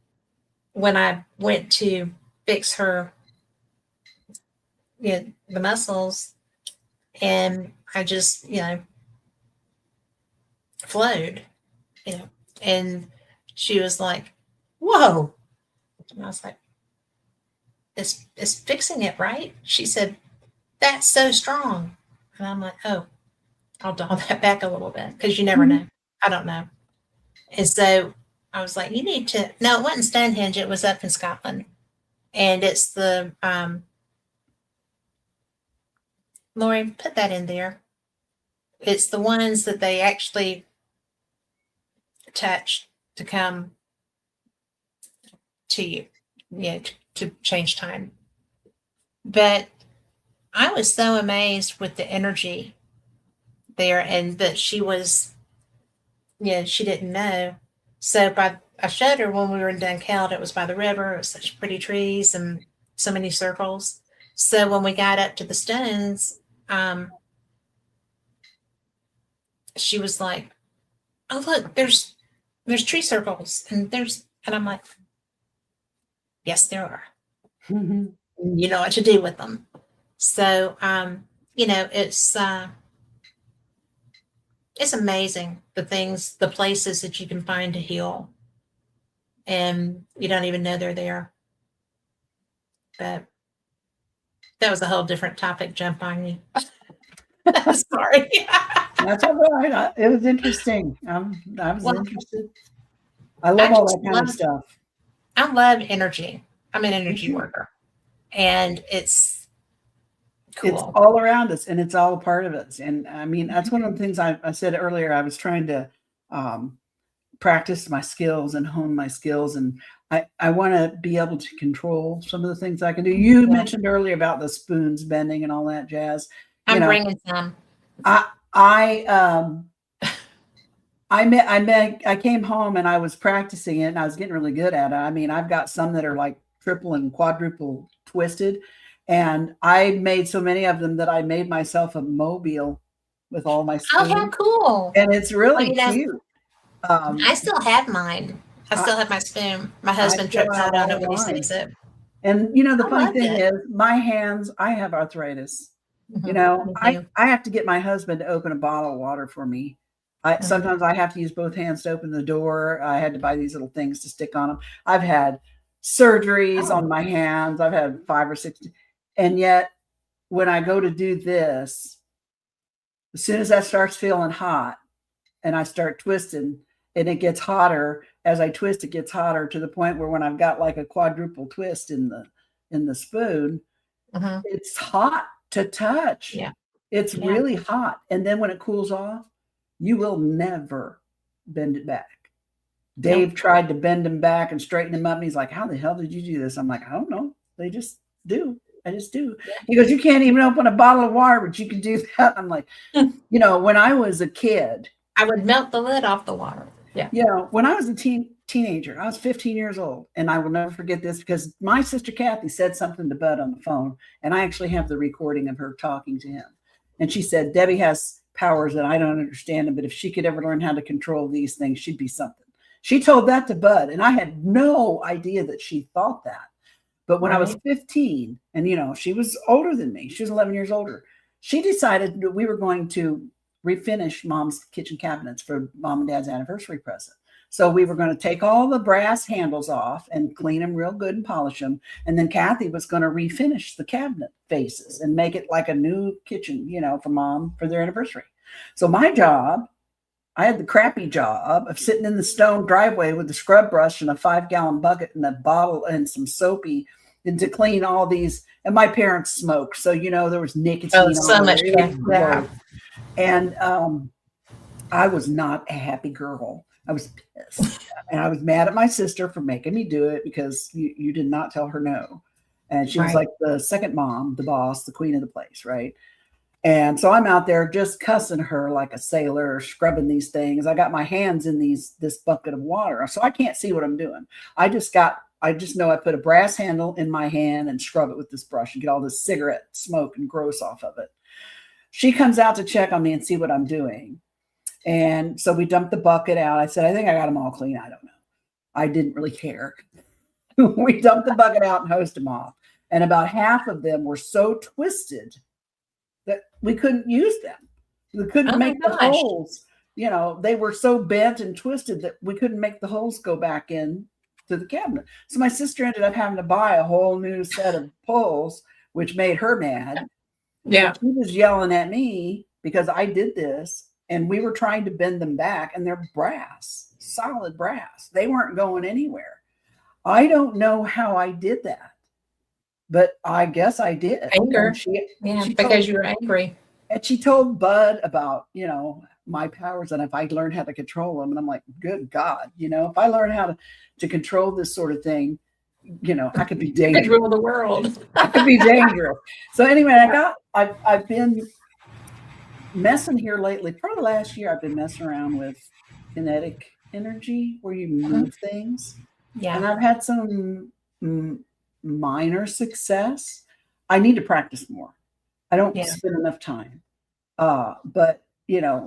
[SPEAKER 1] when I went to fix her, the muscles, and I just, flowed, and she was like, whoa. And I was like, it's fixing it, right? She said, that's so strong. And I'm like, oh, I'll dial that back a little bit because you never know. I don't know. And so I was like, you need to, no, it wasn't Stonehenge. It was up in Scotland. And it's the, Lori, put that in there. It's the ones that they actually touch to come to you, to change time. But I was so amazed with the energy there, and that she was, she didn't know. So I showed her when we were in Dunkeld, it was by the river, it was such pretty trees and so many circles. So when we got up to the stones, she was like, oh, look, there's tree circles, and I'm like, yes, there are.
[SPEAKER 2] Mm-hmm.
[SPEAKER 1] You know what to do with them. So, it's amazing the places that you can find to heal, and you don't even know they're there. But that was a whole different topic. Jump on me. Sorry.
[SPEAKER 2] That's all right. It was interesting. I was interested. I love all that kind of stuff.
[SPEAKER 1] I love energy. I'm an energy worker, and it's cool.
[SPEAKER 2] It's all around us, and it's all a part of us. And I mean, that's one of the things I said earlier. I was trying to practice my skills and hone my skills, and I want to be able to control some of the things I can do. You mentioned earlier about the spoons bending and all that jazz.
[SPEAKER 1] I'm bringing some.
[SPEAKER 2] I came home and I was practicing it, and I was getting really good at it. I mean, I've got some that are like triple and quadruple twisted, and I made so many of them that I made myself a mobile with all my spoons.
[SPEAKER 1] Oh, how cool.
[SPEAKER 2] And it's really cute.
[SPEAKER 1] I still have mine. I still have my spoon. My husband trips out on it when he sees it.
[SPEAKER 2] And the funny thing is, my hands, I have arthritis. I have to get my husband to open a bottle of water for me. Sometimes I have to use both hands to open the door. I had to buy these little things to stick on them. I've had surgeries on my hands. I've had 5 or 6. And yet when I go to do this, as soon as that starts feeling hot and I start twisting, and it gets hotter as I twist, it gets hotter to the point where when I've got like a quadruple twist in the spoon, it's hot to touch.
[SPEAKER 1] Yeah.
[SPEAKER 2] It's really hot. And then when it cools off, you will never bend it back. Dave tried to bend him back and straighten him up. And he's like, how the hell did you do this? I'm like, I don't know. They just do. I just do. He goes, you can't even open a bottle of water, but you can do that. I'm like, when I was a kid,
[SPEAKER 1] I would melt the lid off the water. Yeah.
[SPEAKER 2] When I was a teenager, I was 15 years old, and I will never forget this because my sister Kathie said something to Budd on the phone, and I actually have the recording of her talking to him. And she said, Debbie has powers that I don't understand them, but if she could ever learn how to control these things, she'd be something. She told that to Budd, and I had no idea that she thought that. But when I was 15, and she was older than me, she was 11 years older, she decided that we were going to refinish Mom's kitchen cabinets for Mom and Dad's anniversary present. So we were going to take all the brass handles off and clean them real good and polish them. And then Kathie was going to refinish the cabinet faces and make it like a new kitchen, for Mom for their anniversary. So my job, I had the crappy job of sitting in the stone driveway with the scrub brush and a 5-gallon bucket and a bottle and some soapy, and to clean all these. And my parents smoked, so there was nicotine.
[SPEAKER 1] Oh, so much. Yeah.
[SPEAKER 2] And I was not a happy girl. I was pissed, and I was mad at my sister for making me do it because you did not tell her no. And she was like the second mom, the boss, the queen of the place, right? And so I'm out there just cussing her like a sailor, scrubbing these things. I got my hands in this bucket of water, so I can't see what I'm doing. I just know I put a brass handle in my hand and scrub it with this brush and get all this cigarette smoke and gross off of it. She comes out to check on me and see what I'm doing. And so we dumped the bucket out. I said, I think I got them all clean. I don't know. I didn't really care. We dumped the bucket out and hosed them off. And about half of them were so twisted that we couldn't use them. We couldn't make the holes. They were so bent and twisted that we couldn't make the holes go back in to the cabinet. So my sister ended up having to buy a whole new set of pulls, which made her mad.
[SPEAKER 1] Yeah.
[SPEAKER 2] She was yelling at me because I did this and we were trying to bend them back, and they're brass, solid brass. They weren't going anywhere. I don't know how I did that, but I guess I did.
[SPEAKER 1] Anger. Because you were angry.
[SPEAKER 2] And she told Budd about, my powers, and if I learned how to control them. And I'm like, good God, if I learn how to control this sort of thing, I could be dangerous.
[SPEAKER 1] Rule the world.
[SPEAKER 2] I could be dangerous. So anyway, I've been messing here lately. Probably last year, I've been messing around with kinetic energy, where you move things.
[SPEAKER 1] Yeah. And
[SPEAKER 2] I've had some minor success. I need to practice more. I don't spend enough time. But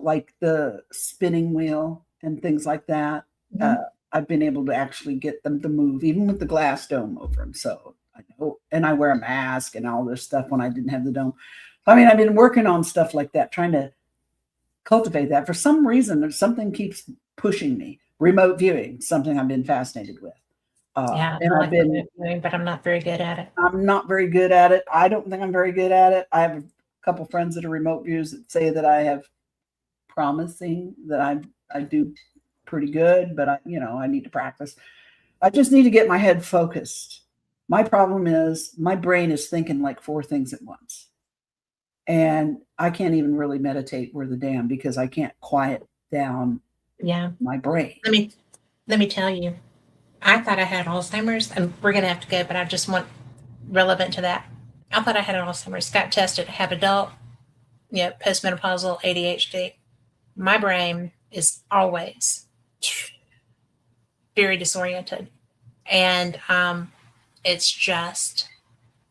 [SPEAKER 2] like the spinning wheel and things like that, I've been able to actually get them to move, even with the glass dome over them. So I know, and I wear a mask and all this stuff when I didn't have the dome. I mean, I've been working on stuff like that, trying to cultivate that. For some reason, there's something keeps pushing me. Remote viewing, something I've been fascinated with.
[SPEAKER 1] And I've been doing, but I'm not very good at it.
[SPEAKER 2] I'm not very good at it. I don't think I'm very good at it. I have a couple friends that are remote views that say that I have promising, that I do pretty good, but I need to practice. I just need to get my head focused. My problem is my brain is thinking like 4 things at once. And I can't even really meditate worth a damn because I can't quiet down my brain.
[SPEAKER 1] Let me tell you, I thought I had Alzheimer's, and we're going to have to go, but I just want relevant to that. I thought I had Alzheimer's, got tested, have adult, postmenopausal ADHD. My brain is always very disoriented, and it's just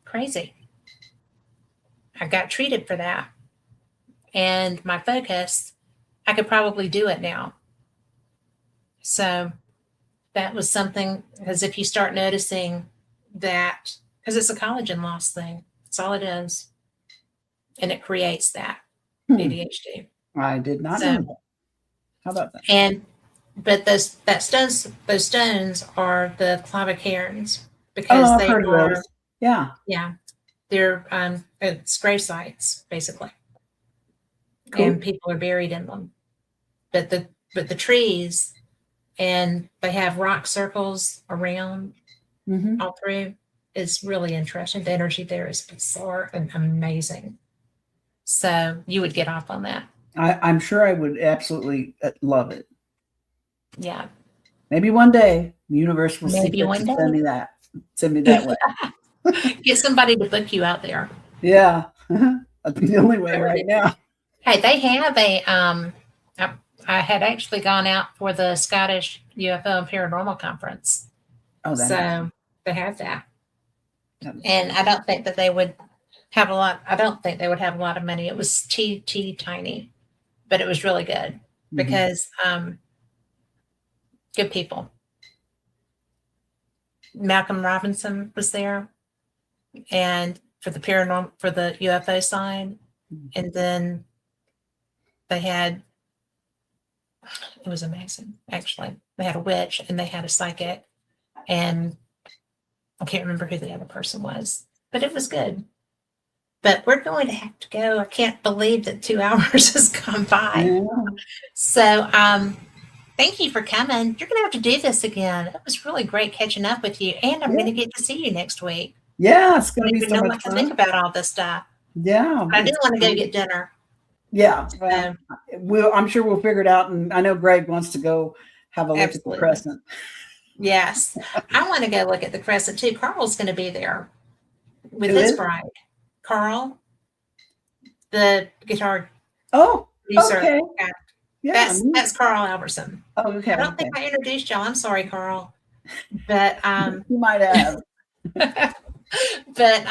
[SPEAKER 1] crazy. I got treated for that, and my focus, I could probably do it now. So that was something, because if you start noticing that, because it's a collagen loss thing, that's all it is, and it creates that ADHD.
[SPEAKER 2] I did not know that. How about that?
[SPEAKER 1] But those stones are the clavicairns, because they are, they're it's grave sites basically, and people are buried in them. But the trees, and they have rock circles around all through. It's really interesting. The energy there is bizarre and amazing. So you would get off on that.
[SPEAKER 2] I'm sure I would absolutely love it.
[SPEAKER 1] Yeah.
[SPEAKER 2] Maybe one day the universe will send me that. Send me that way.
[SPEAKER 1] Get somebody to book you out there.
[SPEAKER 2] Yeah. That'd be the only way right now.
[SPEAKER 1] Hey, they have I had actually gone out for the Scottish UFO and Paranormal Conference.
[SPEAKER 2] Oh,
[SPEAKER 1] so they have that. And I don't think that they would have a lot. I don't think they would have a lot of money. It was teeny tiny, but it was really good because good people. Malcolm Robinson was there, and for the paranormal, for the UFO side, and then they had. It was amazing, actually. They had a witch and they had a psychic, and I can't remember who the other person was, but it was good. But we're going to have to go. I can't believe that 2 hours has gone by. Yeah. So thank you for coming. You're going to have to do this again. It was really great catching up with you, and I'm going to get to see you next week.
[SPEAKER 2] Yeah, it's going to be so much fun.
[SPEAKER 1] Think about all this stuff.
[SPEAKER 2] Yeah.
[SPEAKER 1] I do want to go get dinner.
[SPEAKER 2] Yeah, well, I'm sure we'll figure it out. And I know Greg wants to go have a look at the crescent.
[SPEAKER 1] Yes, I want to go look at the crescent too. Carl's going to be there with his bride. Carl, the guitar.
[SPEAKER 2] Oh, okay.
[SPEAKER 1] Yeah, that's Carl Albertson.
[SPEAKER 2] Oh, okay.
[SPEAKER 1] I don't think I introduced y'all. I'm sorry, Carl, but
[SPEAKER 2] you might have.
[SPEAKER 1] But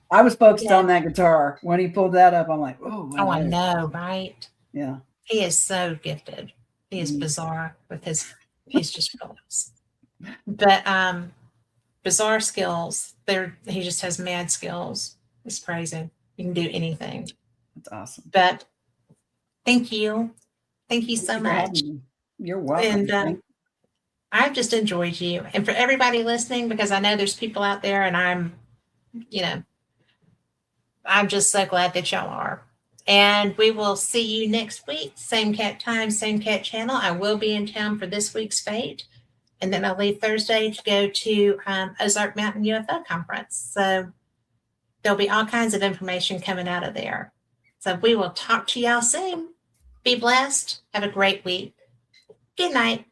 [SPEAKER 2] I was focused on that guitar. When he pulled that up, I'm like, oh,
[SPEAKER 1] I know, right?
[SPEAKER 2] Yeah.
[SPEAKER 1] He is so gifted. He is bizarre with he's just brilliant. But bizarre skills. He just has mad skills. It's crazy. You can do anything.
[SPEAKER 2] That's awesome.
[SPEAKER 1] But thank you. Thank you so much.
[SPEAKER 2] You're welcome.
[SPEAKER 1] And I've just enjoyed you. And for everybody listening, because I know there's people out there, and I'm just so glad that y'all are. And we will see you next week. Same cat time, same cat channel. I will be in town for this week's fate. And then I'll leave Thursday to go to Ozark Mountain UFO Conference. So there'll be all kinds of information coming out of there. So we will talk to y'all soon. Be blessed. Have a great week. Good night.